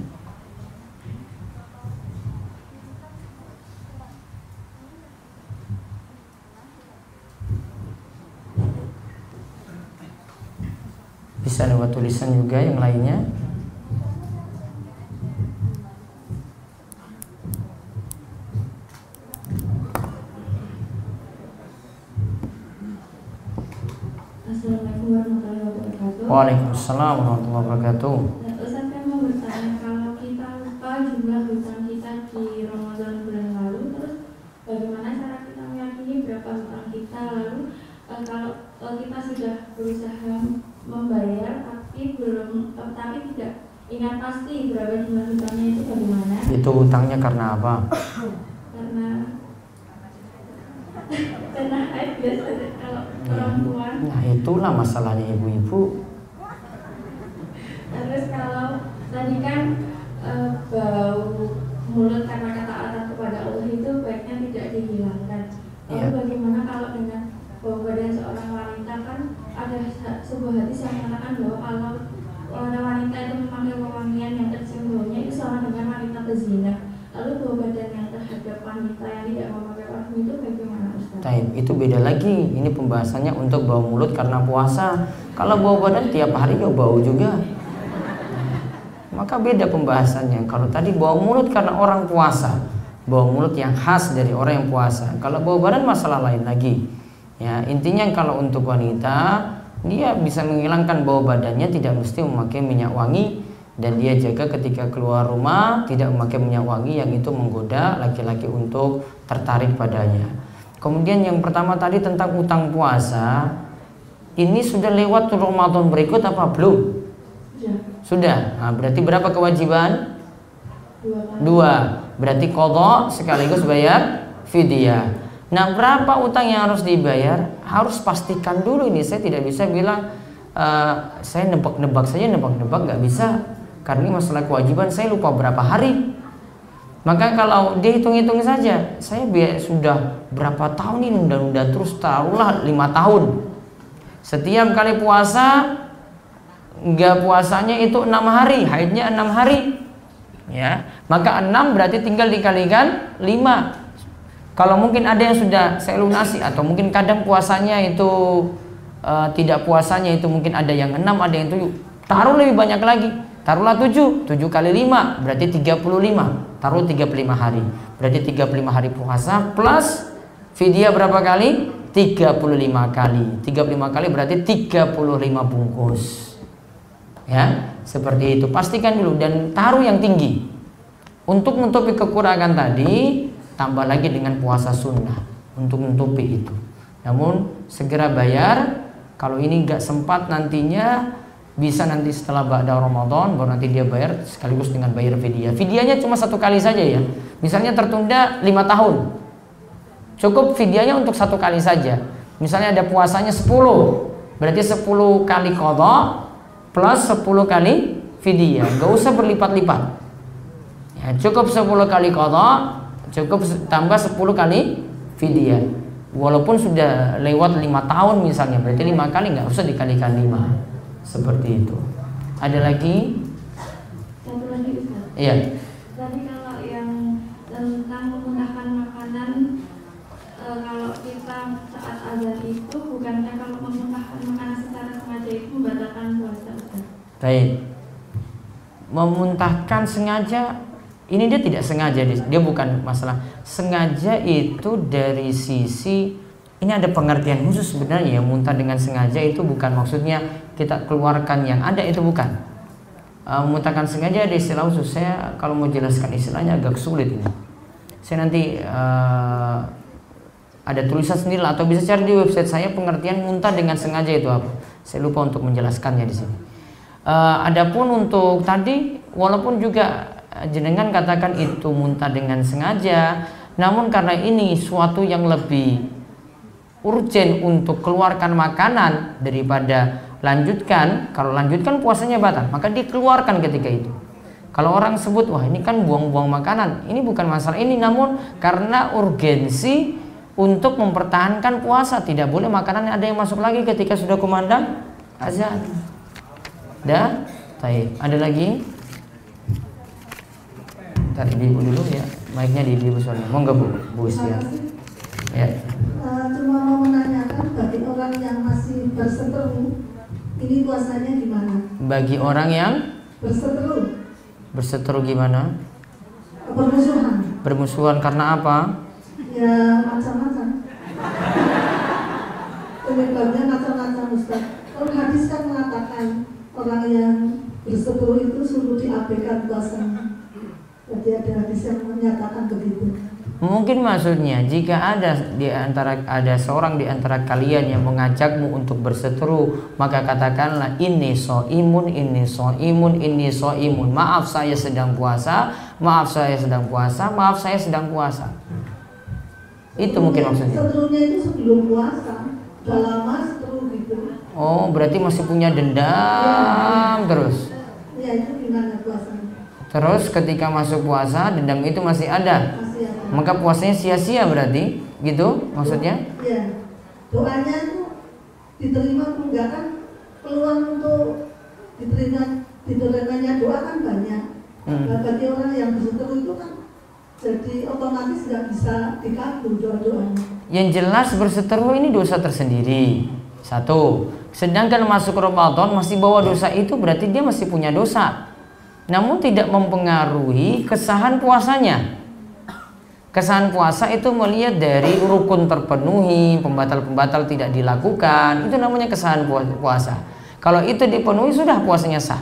Speaker 1: Bisa lewat tulisan juga yang lainnya.
Speaker 5: Assalamualaikum warahmatullahi wabarakatuh.
Speaker 1: Waalaikumsalam warahmatullahi wabarakatuh.
Speaker 5: Ustaz, saya mau bertanya, kalau kita lupa jumlah hutang kita di Ramadan bulan lalu, terus bagaimana cara kita meyakini berapa hutang kita? Lalu kalau kita sudah berusaha membayar tapi tidak ingat pasti berapa jumlah hutangnya, itu bagaimana?
Speaker 1: Itu hutangnya karena apa?
Speaker 5: Karena aib biasanya kalau perempuan.
Speaker 1: Nah, itulah masalahnya ibu-ibu.
Speaker 5: Terus kalau tadi kan bau mulut karena ketaatan kepada Allah itu baiknya tidak dihilangkan. Lalu bagaimana kalau dengan bau badan seorang wanita? Kan ada sebuah hadis yang mengatakan bahwa kalau wanita itu memakai wewangian yang tercium baunya itu sama dengan wanita pezina. Lalu bau badan yang terhadap wanita yang tidak memakai parfum itu bagaimana, Ustaz?
Speaker 1: Taib, itu beda lagi. Ini pembahasannya untuk bau mulut karena puasa. Kalau bau badan tiap hari ya bau juga. Maka beda pembahasannya. Kalau tadi bau mulut karena orang puasa, bau mulut yang khas dari orang yang puasa. Kalau bau badan masalah lain lagi. Ya, intinya kalau untuk wanita, dia bisa menghilangkan bau badannya tidak mesti memakai minyak wangi, dan dia jaga ketika keluar rumah tidak memakai minyak wangi yang itu menggoda laki-laki untuk tertarik padanya. Kemudian yang pertama tadi tentang utang puasa, ini sudah lewat Ramadan berikut apa belum? Sudah. Nah, berarti berapa kewajiban? 2. Berarti qadha sekaligus bayar fidyah. Nah, berapa utang yang harus dibayar? Harus pastikan dulu ini. Saya tidak bisa bilang saya nebak-nebak saja, nebak-nebak nggak bisa. Karena ini masalah kewajiban, saya lupa berapa hari. Maka kalau dihitung-hitung saja, saya sudah berapa tahun ini nunda-nunda terus, taruhlah 5 tahun. Setiap kali puasa, enggak puasanya itu 6 hari, haidnya 6 hari. Ya, maka 6 berarti tinggal dikalikan 5. Kalau mungkin ada yang sudah saya lunasi, atau mungkin kadang puasanya itu tidak puasanya itu mungkin ada yang 6, ada yang 7. Taruh lebih banyak lagi. Taruhlah 7 kali 5 berarti 35. Taruh 35 hari. Berarti 35 hari puasa plus fidyah berapa kali? 35 kali. 35 kali berarti 35 bungkus. Ya, seperti itu. Pastikan dulu dan taruh yang tinggi. Untuk menutupi kekurangan tadi, tambah lagi dengan puasa sunnah untuk menutupi itu. Namun segera bayar. Kalau ini nggak sempat nantinya, bisa nanti setelah ba'da Ramadan baru nanti dia bayar sekaligus dengan bayar fidyah. Fidyahnya cuma 1 kali saja ya. Misalnya tertunda 5 tahun. Cukup fidyahnya untuk 1 kali saja. Misalnya ada puasanya 10, berarti 10 kali qadha plus 10 kali fidyah. Enggak usah berlipat-lipat. Ya, cukup 10 kali qadha, cukup tambah 10 kali fidyah. Walaupun sudah lewat 5 tahun misalnya, berarti 5 kali enggak usah dikalikan 5. Seperti itu. Ada lagi?
Speaker 5: Satu lagi Ustaz.
Speaker 1: Iya.
Speaker 5: Tadi kalau yang tentang memuntahkan makanan, kalau kita saat azan itu bukannya kalau memuntahkan makanan secara sengaja itu membatalkan puasa Ustaz?
Speaker 1: Baik. Memuntahkan sengaja, ini dia tidak sengaja, dia bukan masalah sengaja itu dari sisi. Ini ada pengertian khusus sebenarnya. Muntah dengan sengaja itu bukan maksudnya kita keluarkan yang ada, itu bukan. Muntahkan sengaja ada istilah khusus. Saya kalau mau jelaskan istilahnya agak sulit ini. Saya nanti ada tulisan sendiri atau bisa cari di website saya pengertian muntah dengan sengaja itu apa. Saya lupa untuk menjelaskannya di sini. Adapun untuk tadi, walaupun juga jenengan katakan itu muntah dengan sengaja, namun karena ini suatu yang lebih urgen untuk keluarkan makanan daripada lanjutkan. Kalau lanjutkan puasanya batal, maka dikeluarkan ketika itu. Kalau orang sebut wah ini kan buang-buang makanan, ini bukan masalah ini, namun karena urgensi untuk mempertahankan puasa, tidak boleh makanan ada yang masuk lagi ketika sudah kumandang azan. Dah, baik. Ada lagi? Ntar ibu dulu ya, mic-nya di ibu soalnya. Monggo Bu Istiar. Ya.
Speaker 6: Cuma mau menanyakan bagi orang yang masih berseteru, ini puasanya gimana?
Speaker 1: Bagi orang yang berseteru gimana? Bermusuhan karena apa?
Speaker 6: Ya macam-macam. Penyebabnya macam-macam Ustaz. Kalau hadis kan mengatakan orang yang berseteru itu suruh diabaikan puasanya. Jadi ada hadis yang menyatakan begitu.
Speaker 1: Mungkin maksudnya jika ada seorang di antara kalian yang mengajakmu untuk berseteru, maka katakanlah ini soimun, ini soimun, ini soimun. Maaf saya sedang puasa, maaf saya sedang puasa, maaf saya sedang puasa. Itu mungkin maksudnya.
Speaker 6: Seterunya itu sebelum puasa, udah lama seteru gitu.
Speaker 1: Oh, berarti masih punya dendam terus.
Speaker 6: Ya itu gimana puasanya?
Speaker 1: Terus ketika masuk puasa dendam itu masih ada. Maka puasanya sia-sia berarti, gitu maksudnya?
Speaker 6: Iya. Doanya itu diterima enggak kan, peluang untuk diterimanya doa kan banyak. Bagi orang yang berseteru itu kan Jadi otomatis nggak bisa dikabul doa-doanya.
Speaker 1: Yang jelas berseteru ini dosa tersendiri. Satu. Sedangkan masuk Ramadan masih bawa dosa itu berarti dia masih punya dosa. Namun tidak mempengaruhi kesahan puasanya. Kesahan puasa itu melihat dari rukun terpenuhi, pembatal-pembatal tidak dilakukan. Itu namanya kesahan puasa. Kalau itu dipenuhi sudah puasanya sah.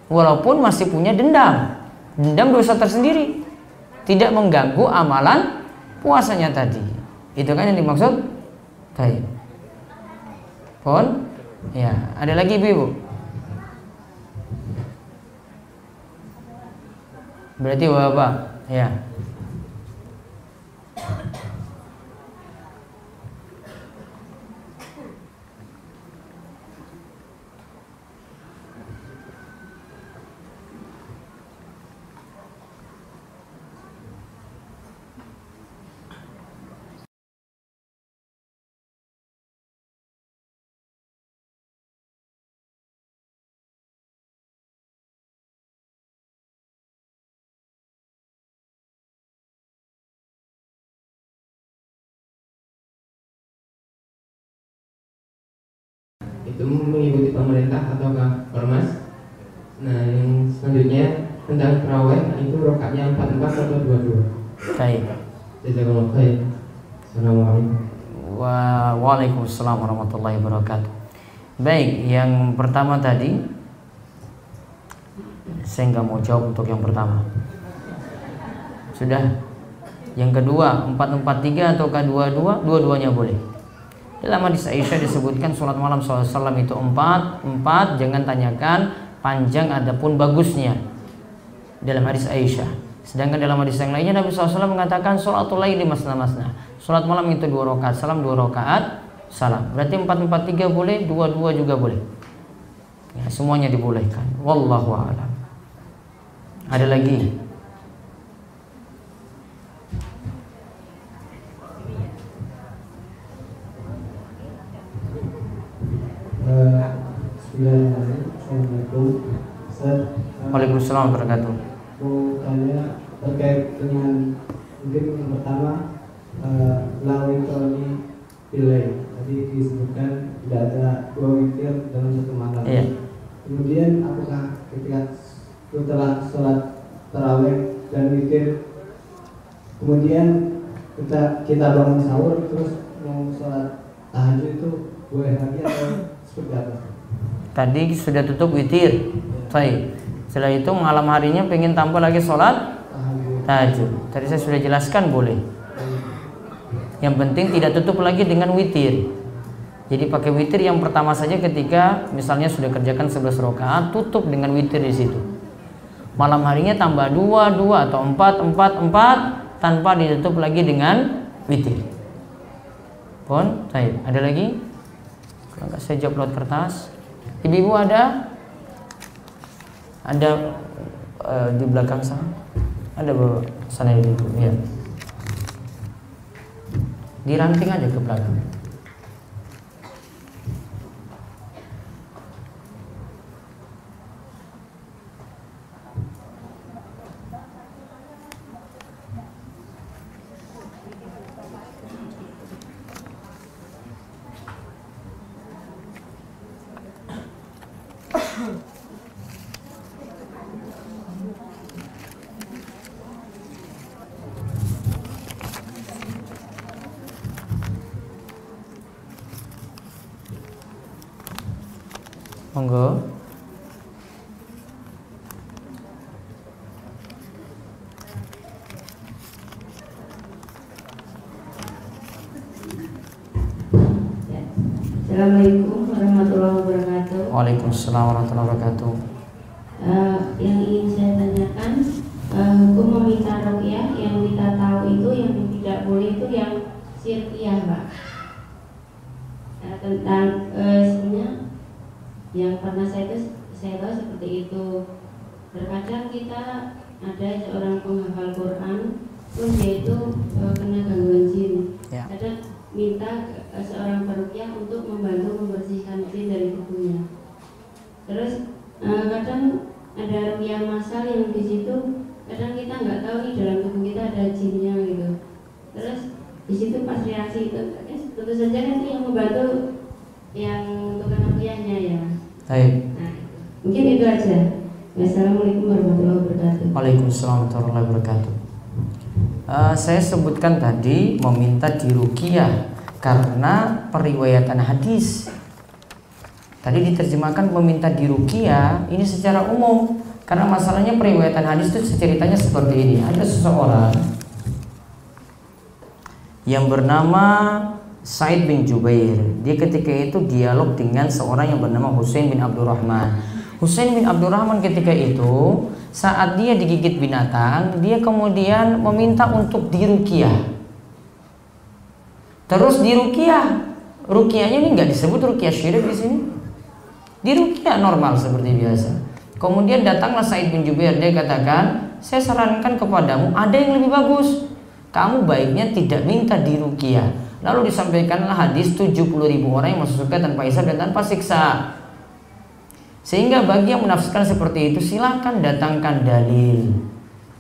Speaker 1: Walaupun masih punya dendam. Dendam dosa tersendiri. Tidak mengganggu amalan puasanya tadi. Itu kan yang dimaksud. Baik. Pon? Ya, ada lagi Ibu? Berarti Bapak, ya.
Speaker 4: Itu mengikuti pemerintah ataukah ormas. Nah, yang selanjutnya tentang tarawih itu rakaatnya 44 atau 22.
Speaker 1: Baik.
Speaker 4: Jazakallahu khair. Assalamualaikum.
Speaker 1: Waalaikumsalam warahmatullahi wabarakatuh. Baik, yang pertama tadi saya nggak mau jawab untuk yang pertama. Sudah. Yang kedua 443 ataukah 22? Dua-duanya boleh. Dalam hadis Aisyah disebutkan sholat malam SAW itu 4, jangan tanyakan panjang adapun bagusnya. Dalam hadis Aisyah. Sedangkan dalam hadis yang lainnya Nabi SAW mengatakan sholatul laili masna-masna. Sholat malam itu 2 rakaat salam, 2 rakaat salam. Berarti 443 boleh, 22 juga boleh. Ya, semuanya dibolehkan. Wallahu a'lam. Ada lagi?
Speaker 7: Assalamualaikum.
Speaker 1: Waalaikumsalam warahmatullahi wabarakatuh.
Speaker 7: Mau tanya terkait dengan mungkin yang pertama lawai ini delay. Tadi disebutkan tidak ada 2 witir dalam satu malam.
Speaker 1: Iya.
Speaker 7: Kemudian apakah ketika setelah sholat tarawih dan witir, kemudian kita bangun sahur terus mau sholat tahajud itu boleh lagi atau seperti apa?
Speaker 1: Tadi sudah tutup witir. Baik. Setelah itu malam harinya pengen tambah lagi sholat tahajud. Tadi saya sudah jelaskan boleh. Yang penting tidak tutup lagi dengan witir. Jadi pakai witir yang pertama saja ketika misalnya sudah kerjakan 11 rakaat, tutup dengan witir di situ. Malam harinya tambah 2 atau 4 tanpa ditutup lagi dengan witir. Pon, baik. Ada lagi? Kalau enggak saya jawab lewat kertas. Ibu-ibu ada? Ada di belakang sana. Ada bawa sana ibu. Ya. Diranting aja ke belakang. Monggo.
Speaker 8: Assalamualaikum warahmatullahi wabarakatuh.
Speaker 1: Waalaikumsalam warahmatullahi wabarakatuh.
Speaker 8: Yang ingin saya tanyakan, hukum meminta ruqyah yang kita tahu itu yang tidak boleh itu yang syirkiyah, Pak. Tentang sebenarnya yang pernah saya tahu seperti itu. Terkadang kita ada seorang penghafal Quran, terus dia itu kena gangguan jin.
Speaker 1: Ya.
Speaker 8: Kadang minta seorang peruqyah untuk membantu membersihkan jin dari tubuhnya. Terus kadang ada ruqyah masal yang di situ, kadang kita nggak tahu nih dalam tubuh kita jinnya gitu. Terus di situ pas reaksi itu tentu saja nanti yang membantu yang tukang ruqyahnya ya.
Speaker 1: Baik.
Speaker 8: Nah, mungkin itu aja. Wassalamualaikum warahmatullahi wabarakatuh.
Speaker 1: Waalaikumsalam warahmatullahi wabarakatuh. Saya sebutkan tadi meminta diruqyah karena periwayatan hadis. Tadi diterjemahkan meminta diruqyah ini secara umum karena masalahnya periwayatan hadis itu ceritanya seperti ini. Ada seseorang yang bernama Sa'id bin Jubair. Dia ketika itu dialog dengan seorang yang bernama Husain bin Abdurrahman. Husain bin Abdurrahman ketika itu saat dia digigit binatang, dia kemudian meminta untuk diruqyah. Terus diruqyah, ruqyahnya ini nggak disebut ruqyah syirik di sini. Diruqyah normal seperti biasa. Kemudian datanglah Sa'id bin Jubair, dia katakan, saya sarankan kepadamu ada yang lebih bagus. Kamu baiknya tidak minta diruqyah. Lalu disampaikanlah hadis 70.000 orang yang masuk surga tanpa hisab dan tanpa siksa. Sehingga bagi yang menafsirkan seperti itu silakan datangkan dalil.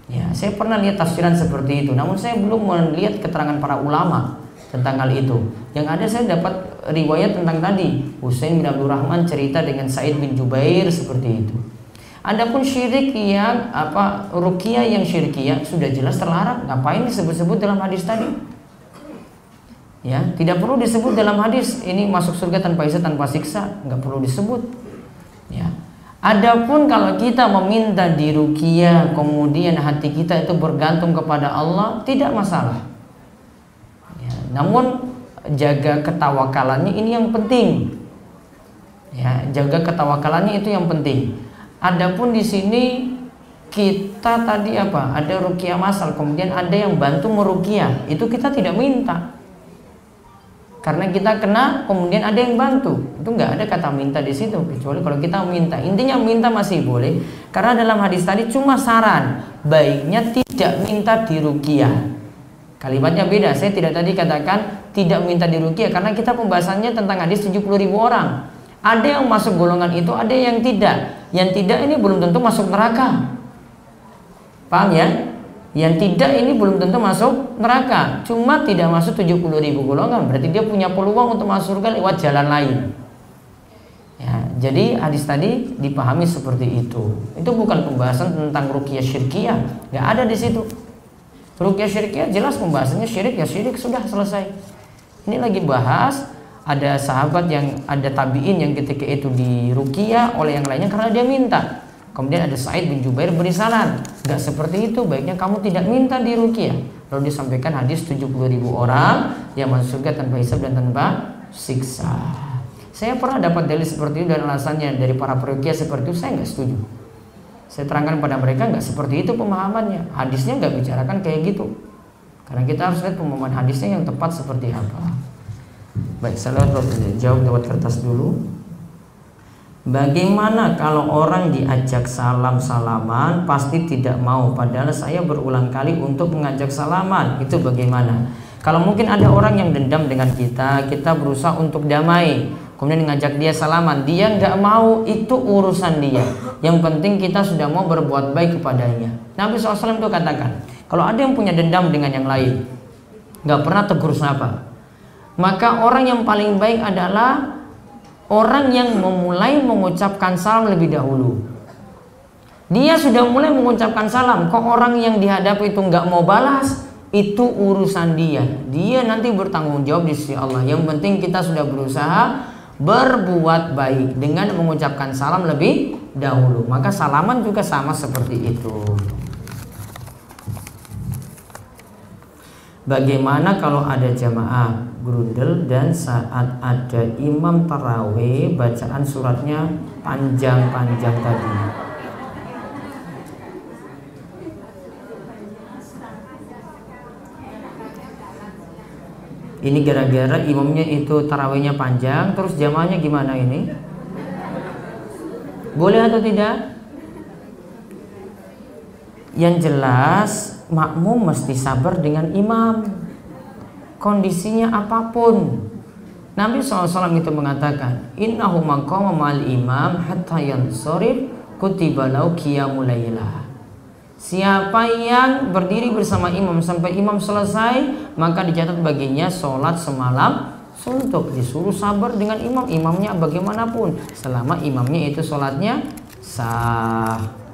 Speaker 1: Ya, saya pernah lihat tafsiran seperti itu, namun saya belum melihat keterangan para ulama tentang hal itu. Yang ada saya dapat riwayat tentang tadi Husain bin Abdurrahman cerita dengan Sa'id bin Jubair seperti itu. Adapun syirik yang ruqyah yang syirkiyah sudah jelas terlarang. Ngapain disebut-sebut dalam hadis tadi? Ya, tidak perlu disebut dalam hadis ini masuk surga tanpa hisab tanpa siksa, nggak perlu disebut. Ya. Adapun kalau kita meminta diruqyah kemudian hati kita itu bergantung kepada Allah, tidak masalah. Ya, namun jaga ketawakalannya ini yang penting. Ya, jaga ketawakalannya itu yang penting. Adapun di sini kita tadi ada ruqyah masal, kemudian ada yang bantu meruqyah, itu kita tidak minta. Karena kita kena, kemudian ada yang bantu, itu nggak ada kata minta di situ, kecuali kalau kita minta. Intinya minta masih boleh, karena dalam hadis tadi cuma saran, baiknya tidak minta diruqyah. Kalimatnya beda. Saya tidak tadi katakan tidak minta diruqyah, karena kita pembahasannya tentang hadis 70.000 orang. Ada yang masuk golongan itu, ada yang tidak. Yang tidak ini belum tentu masuk neraka. Paham ya? Yang tidak ini belum tentu masuk neraka, cuma tidak masuk 70.000 golongan, berarti dia punya peluang untuk masuk surga lewat jalan lain. Ya, jadi hadis tadi dipahami seperti itu. Itu bukan pembahasan tentang ruqyah syirkiyah, nggak ada di situ. Ruqyah syirkiyah jelas pembahasannya syirik, ya syirik sudah selesai. Ini lagi bahas ada sahabat yang ada tabiin yang ketika itu diruqyah oleh yang lainnya karena dia minta. Kemudian ada Sa'id bin Jubair beri saran, nggak seperti itu, baiknya kamu tidak minta diruqyah. Lalu disampaikan hadis 70.000 orang yang masuk surga tanpa hisab dan tanpa siksa. Saya pernah dapat dalil seperti itu dan alasannya dari para peruqyah seperti itu saya nggak setuju. Saya terangkan pada mereka nggak seperti itu pemahamannya. Hadisnya nggak bicarakan kayak gitu. Karena kita harus lihat pemahaman hadisnya yang tepat seperti apa. Baik, saya jawab lewat kertas dulu. Bagaimana kalau orang diajak salam-salaman pasti tidak mau, padahal saya berulang kali untuk mengajak salaman, itu bagaimana? Kalau mungkin ada orang yang dendam dengan kita berusaha untuk damai, kemudian ngajak dia salaman, dia nggak mau, itu urusan dia. Yang penting kita sudah mau berbuat baik kepadanya. Nabi SAW itu katakan, kalau ada yang punya dendam dengan yang lain, nggak pernah tegur sapa, maka orang yang paling baik adalah orang yang memulai mengucapkan salam lebih dahulu. Dia sudah mulai mengucapkan salam, kok orang yang dihadapi itu nggak mau balas, itu urusan dia. Dia nanti bertanggung jawab di sisi Allah. Yang penting kita sudah berusaha berbuat baik dengan mengucapkan salam lebih dahulu. Maka salaman juga sama seperti itu. Bagaimana kalau ada jamaah gerundel dan saat ada imam tarawih bacaan suratnya panjang-panjang tadi? Ini gara-gara imamnya itu tarawihnya panjang, terus jamaahnya gimana ini? Boleh atau tidak? Yang jelas makmum mesti sabar dengan imam, kondisinya apapun. Nabi SAW itu mengatakan, innahu man qama ma'al imam hatta yansharif kutiba lahu qiyamul lailah. Siapa yang berdiri bersama imam sampai imam selesai, maka dicatat baginya sholat semalam suntuk. Disuruh sabar dengan imam, imamnya bagaimanapun, selama imamnya itu sholatnya sah.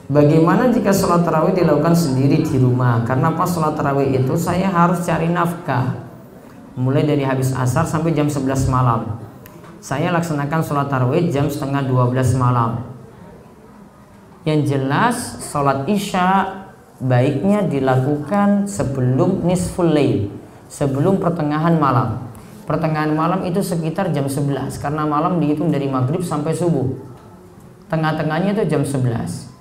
Speaker 1: Bagaimana jika sholat tarawih dilakukan sendiri di rumah? Karena pas sholat tarawih itu saya harus cari nafkah, mulai dari habis asar sampai jam 11 malam. Saya laksanakan sholat tarawih jam setengah 12 malam. Yang jelas sholat isya baiknya dilakukan sebelum nisful lail, sebelum pertengahan malam. Pertengahan malam itu sekitar jam 11, karena malam dihitung dari maghrib sampai subuh. Tengah-tengahnya itu jam 11.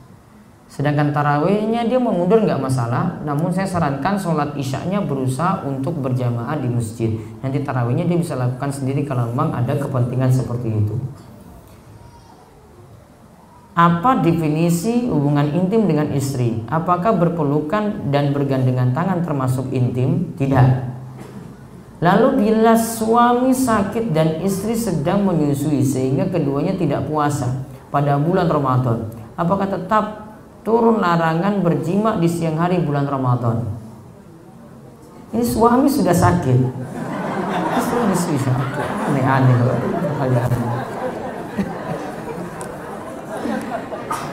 Speaker 1: Sedangkan tarawihnya dia mengundur nggak masalah, namun saya sarankan sholat isyanya berusaha untuk berjamaah di masjid. Nanti tarawihnya dia bisa lakukan sendiri kalau memang ada kepentingan seperti itu. Apa definisi hubungan intim dengan istri? Apakah berpelukan dan bergandengan tangan termasuk intim? Tidak. Lalu bila suami sakit dan istri sedang menyusui sehingga keduanya tidak puasa pada bulan Ramadan, apakah tetap turun larangan berjima di siang hari bulan Ramadan? Ini suami sudah sakit, istri aneh-aneh loh.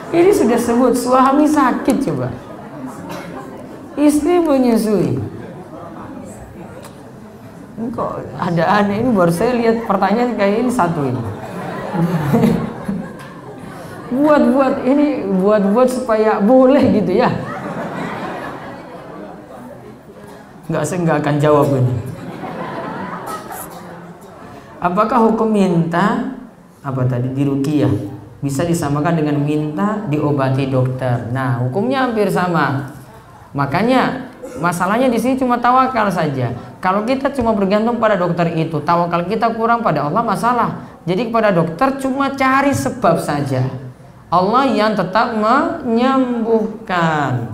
Speaker 1: Ini sudah sebut suami sakit, coba istri menyusui. Kok ada aneh, ini baru saya lihat pertanyaan kayak ini satu ini. buat supaya boleh gitu ya. Saya nggak akan jawab ini. Apakah hukum minta diruqyah bisa disamakan dengan minta diobati dokter? Nah, hukumnya hampir sama. Makanya masalahnya di sini cuma tawakal saja. Kalau kita cuma bergantung pada dokter itu, tawakal kita kurang pada Allah, masalah. Jadi kepada dokter cuma cari sebab saja. Allah yang tetap menyembuhkan.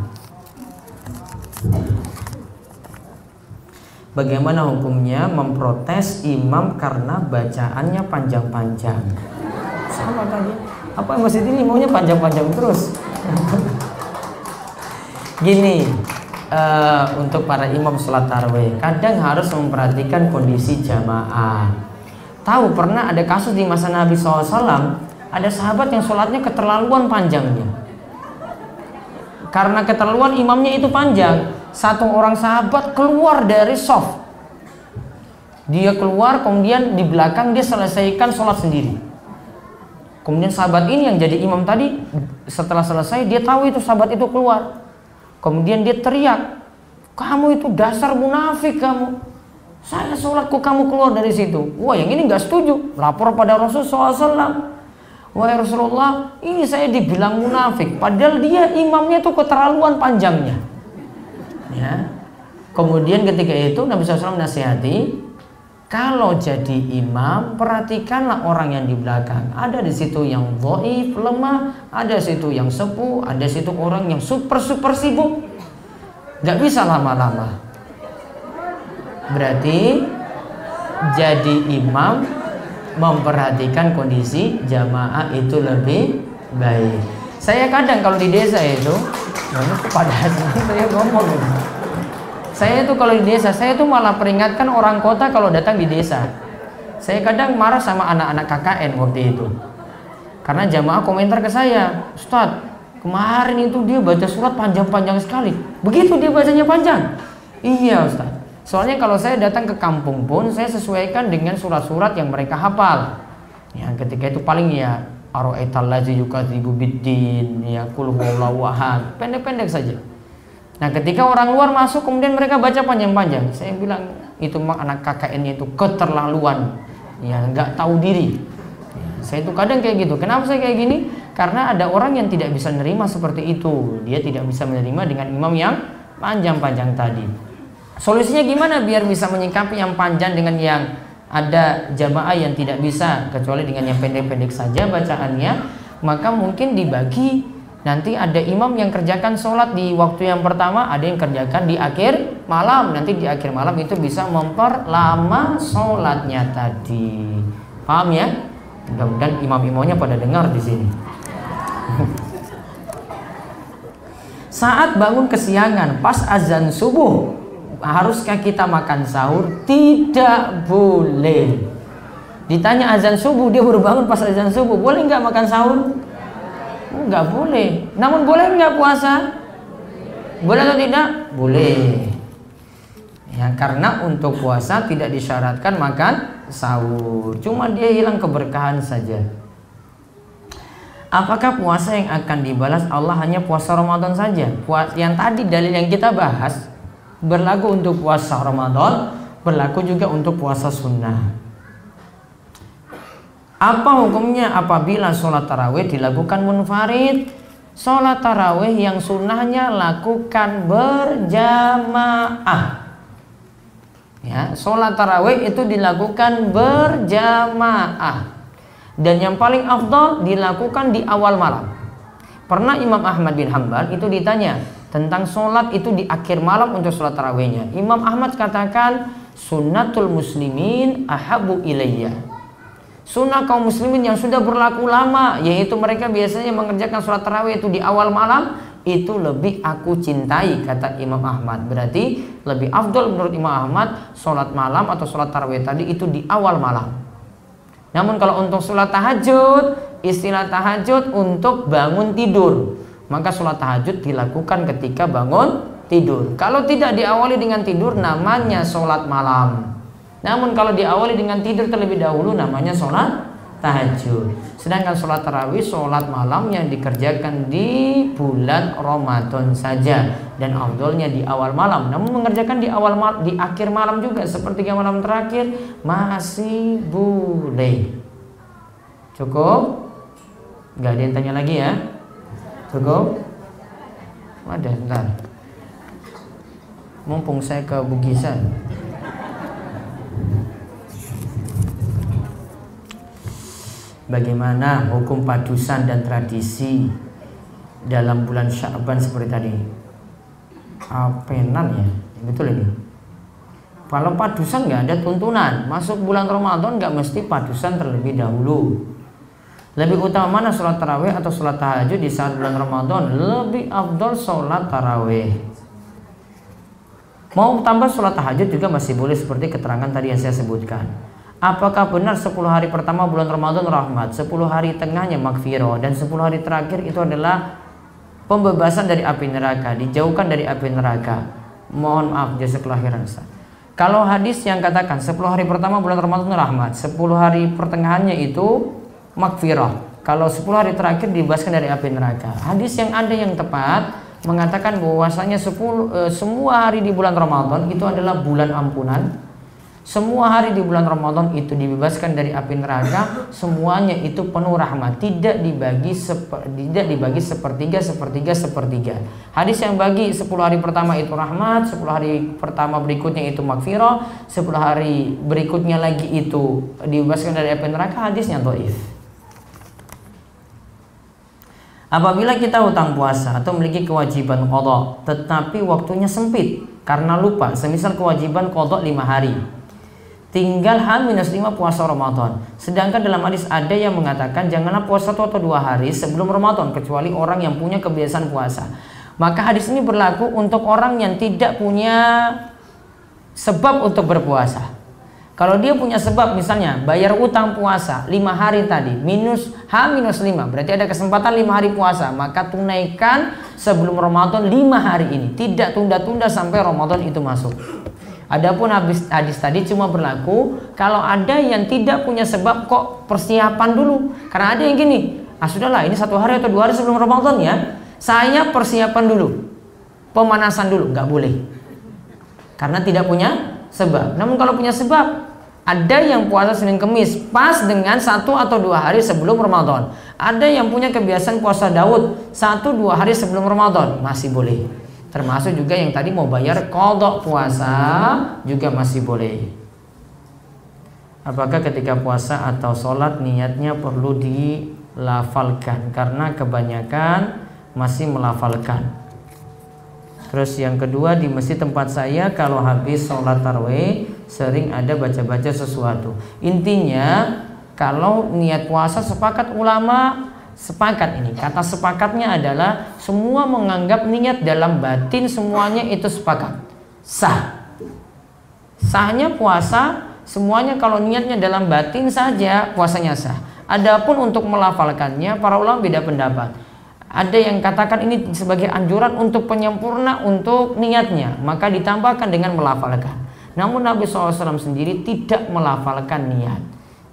Speaker 1: Bagaimana hukumnya memprotes imam karena bacaannya panjang-panjang? Sama tadi. Apa masjid ini maunya panjang-panjang terus? Gini, untuk para imam sholat tarawih kadang harus memperhatikan kondisi jamaah. Tahu pernah ada kasus di masa Nabi SAW, ada sahabat yang sholatnya keterlaluan panjangnya. Karena keterlaluan imamnya itu panjang, satu orang sahabat keluar dari shaf. Dia keluar, kemudian di belakang dia selesaikan sholat sendiri. Kemudian sahabat ini yang jadi imam tadi, setelah selesai dia tahu itu sahabat itu keluar. Kemudian dia teriak, "Kamu itu dasar munafik kamu. Saya sholat kok kamu keluar dari situ." Wah, yang ini nggak setuju, lapor pada Rasulullah SAW. "Wahai Rasulullah, ini saya dibilang munafik, padahal dia imamnya tuh keterlaluan panjangnya." Ya. Kemudian ketika itu Nabi SAW nasihati, kalau jadi imam perhatikanlah orang yang di belakang. Ada di situ yang dhaif, lemah, ada situ yang sepuh, ada situ orang yang super sibuk. Gak bisa lama-lama. Berarti jadi imam memperhatikan kondisi jamaah itu lebih baik. Saya kadang kalau di desa itu, kepada saya ngomong ini. Saya itu kalau di desa, saya itu malah peringatkan orang kota kalau datang di desa. Saya kadang marah sama anak-anak KKN waktu itu. Karena jamaah komentar ke saya, "Ustadz, kemarin itu dia baca surat panjang-panjang sekali." Begitu dia bacanya panjang. Iya Ustadz. Soalnya kalau saya datang ke kampung pun saya sesuaikan dengan surat-surat yang mereka hafal. Ya, ketika itu paling ya ara'aital ladzi yukadzibu biddin, ya qul huwallahu ahad. Pendek-pendek saja. Nah, ketika orang luar masuk kemudian mereka baca panjang-panjang. Saya bilang itu mah anak KKN itu keterlaluan. Ya, nggak tahu diri. Ya, saya itu kadang kayak gitu. Kenapa saya kayak gini? Karena ada orang yang tidak bisa menerima seperti itu. Dia tidak bisa menerima dengan imam yang panjang-panjang tadi. Solusinya gimana biar bisa menyikapi yang panjang dengan yang ada jamaah yang tidak bisa, kecuali dengan yang pendek-pendek saja bacaannya? Maka mungkin dibagi. Nanti ada imam yang kerjakan sholat di waktu yang pertama, ada yang kerjakan di akhir malam. Nanti di akhir malam itu bisa memperlama sholatnya tadi. Paham ya? Mudah-mudahan imam-imamnya pada dengar di sini. Saat bangun kesiangan, pas azan subuh, haruskah kita makan sahur? Tidak boleh. Ditanya azan subuh, dia baru bangun pas azan subuh, boleh nggak makan sahur? Nggak boleh. Namun boleh nggak puasa? Boleh atau tidak? Boleh. Ya, karena untuk puasa tidak disyaratkan makan sahur, cuma dia hilang keberkahan saja. Apakah puasa yang akan dibalas Allah hanya puasa Ramadan saja? Yang tadi dalil yang kita bahas berlaku untuk puasa Ramadan, berlaku juga untuk puasa sunnah. Apa hukumnya apabila sholat tarawih dilakukan munfarid? Sholat tarawih yang sunnahnya lakukan berjamaah. Ya, sholat tarawih itu dilakukan berjamaah. Dan yang paling afdal dilakukan di awal malam. Pernah Imam Ahmad bin Hanbal itu ditanya tentang sholat itu di akhir malam untuk sholat tarawihnya. Imam Ahmad katakan, sunnatul muslimin ahabu ilayya. Sunnah kaum muslimin yang sudah berlaku lama, yaitu mereka biasanya mengerjakan sholat tarawih itu di awal malam, itu lebih aku cintai, kata Imam Ahmad. Berarti lebih afdal menurut Imam Ahmad sholat malam atau sholat tarawih tadi itu di awal malam. Namun kalau untuk sholat tahajud, istilah tahajud untuk bangun tidur, maka sholat tahajud dilakukan ketika bangun tidur. Kalau tidak diawali dengan tidur, namanya sholat malam. Namun kalau diawali dengan tidur terlebih dahulu, namanya sholat tahajud. Sedangkan sholat tarawih, sholat malam yang dikerjakan di bulan Ramadan saja, dan afdolnya di awal malam. Namun mengerjakan di di akhir malam juga, sepertiga malam terakhir, masih boleh. Cukup? Gak ada yang tanya lagi ya? Cukup? Ada, bentar. Mumpung saya ke Bugisan. Bagaimana hukum padusan dan tradisi dalam bulan Sya'ban seperti tadi? Apenan ya, betul ini. Kalau padusan nggak ada tuntunan, masuk bulan Ramadan nggak mesti padusan terlebih dahulu. Lebih utama mana, sholat tarawih atau sholat tahajud di saat bulan Ramadan? Lebih afdol sholat tarawih. Mau tambah sholat tahajud juga masih boleh, seperti keterangan tadi yang saya sebutkan. Apakah benar 10 hari pertama bulan Ramadan rahmat, 10 hari tengahnya maghfirah, dan 10 hari terakhir itu adalah pembebasan dari api neraka, dijauhkan dari api neraka? Mohon maaf jasa kelahiran Ustaz. Kalau hadis yang katakan 10 hari pertama bulan Ramadan rahmat, 10 hari pertengahannya itu maghfirah, kalau 10 hari terakhir dibebaskan dari api neraka. Hadis yang ada yang tepat mengatakan bahwasanya semua hari di bulan Ramadan itu adalah bulan ampunan. Semua hari di bulan Ramadan itu dibebaskan dari api neraka, semuanya itu penuh rahmat, tidak dibagi sepertiga. Hadis yang bagi 10 hari pertama itu rahmat, 10 hari pertama berikutnya itu maghfirah, 10 hari berikutnya lagi itu dibebaskan dari api neraka, hadisnya dhaif. Apabila kita hutang puasa atau memiliki kewajiban qadha tetapi waktunya sempit karena lupa, semisal kewajiban qadha 5 hari, tinggal H-5 puasa Ramadan. Sedangkan dalam hadis ada yang mengatakan janganlah puasa 1 atau 2 hari sebelum Ramadan kecuali orang yang punya kebiasaan puasa. Maka hadis ini berlaku untuk orang yang tidak punya sebab untuk berpuasa. Kalau dia punya sebab, misalnya bayar utang puasa 5 hari tadi minus H-5, berarti ada kesempatan 5 hari puasa, maka tunaikan sebelum Ramadan 5 hari ini, tidak tunda-tunda sampai Ramadan itu masuk. Adapun hadis tadi cuma berlaku kalau ada yang tidak punya sebab, kok persiapan dulu. Karena ada yang gini, sudahlah ini 1 hari atau 2 hari sebelum Ramadan ya, saya persiapan dulu, pemanasan dulu, nggak boleh. Karena tidak punya sebab. Namun kalau punya sebab, ada yang puasa Senin Kemis pas dengan 1 atau 2 hari sebelum Ramadan. Ada yang punya kebiasaan puasa Daud 1-2 hari sebelum Ramadan, masih boleh. Termasuk juga yang tadi mau bayar qadha puasa juga masih boleh. Apakah ketika puasa atau sholat niatnya perlu dilafalkan? Karena kebanyakan masih melafalkan. Terus yang kedua, di masjid tempat saya kalau habis sholat tarawih sering ada baca-baca sesuatu. Intinya kalau niat puasa, sepakat ulama, sepakat ini. Kata sepakatnya adalah semua menganggap niat dalam batin semuanya itu sepakat. Sah. Sahnya puasa semuanya kalau niatnya dalam batin saja puasanya sah. Adapun untuk melafalkannya para ulama beda pendapat. Ada yang katakan ini sebagai anjuran untuk penyempurna untuk niatnya, maka ditambahkan dengan melafalkan. Namun Nabi SAW sendiri tidak melafalkan niat.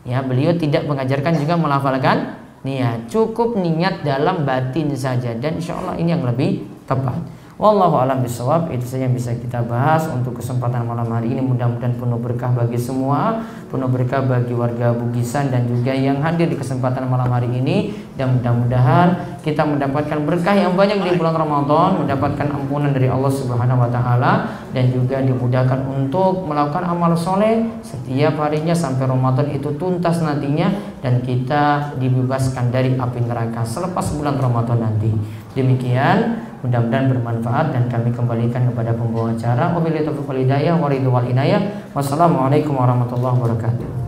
Speaker 1: Ya, beliau tidak mengajarkan juga melafalkan niat. Cukup niat dalam batin saja, dan insya Allah ini yang lebih tepat. Wallahu a'lam bishawab. Itu saja yang bisa kita bahas untuk kesempatan malam hari ini. Mudah-mudahan penuh berkah bagi semua, penuh berkah bagi warga Bugisan dan juga yang hadir di kesempatan malam hari ini. Dan mudah-mudahan kita mendapatkan berkah yang banyak di bulan Ramadan, mendapatkan ampunan dari Allah Subhanahu wa taala, dan juga dimudahkan untuk melakukan amal soleh setiap harinya sampai Ramadan itu tuntas nantinya, dan kita dibebaskan dari api neraka selepas bulan Ramadan nanti. Demikian, mudah-mudahan bermanfaat, dan kami kembalikan kepada pembawa acara. Wabillahi taufiq wal hidayah wa ridwan wal inayah. Wassalamualaikum warahmatullahi wabarakatuh.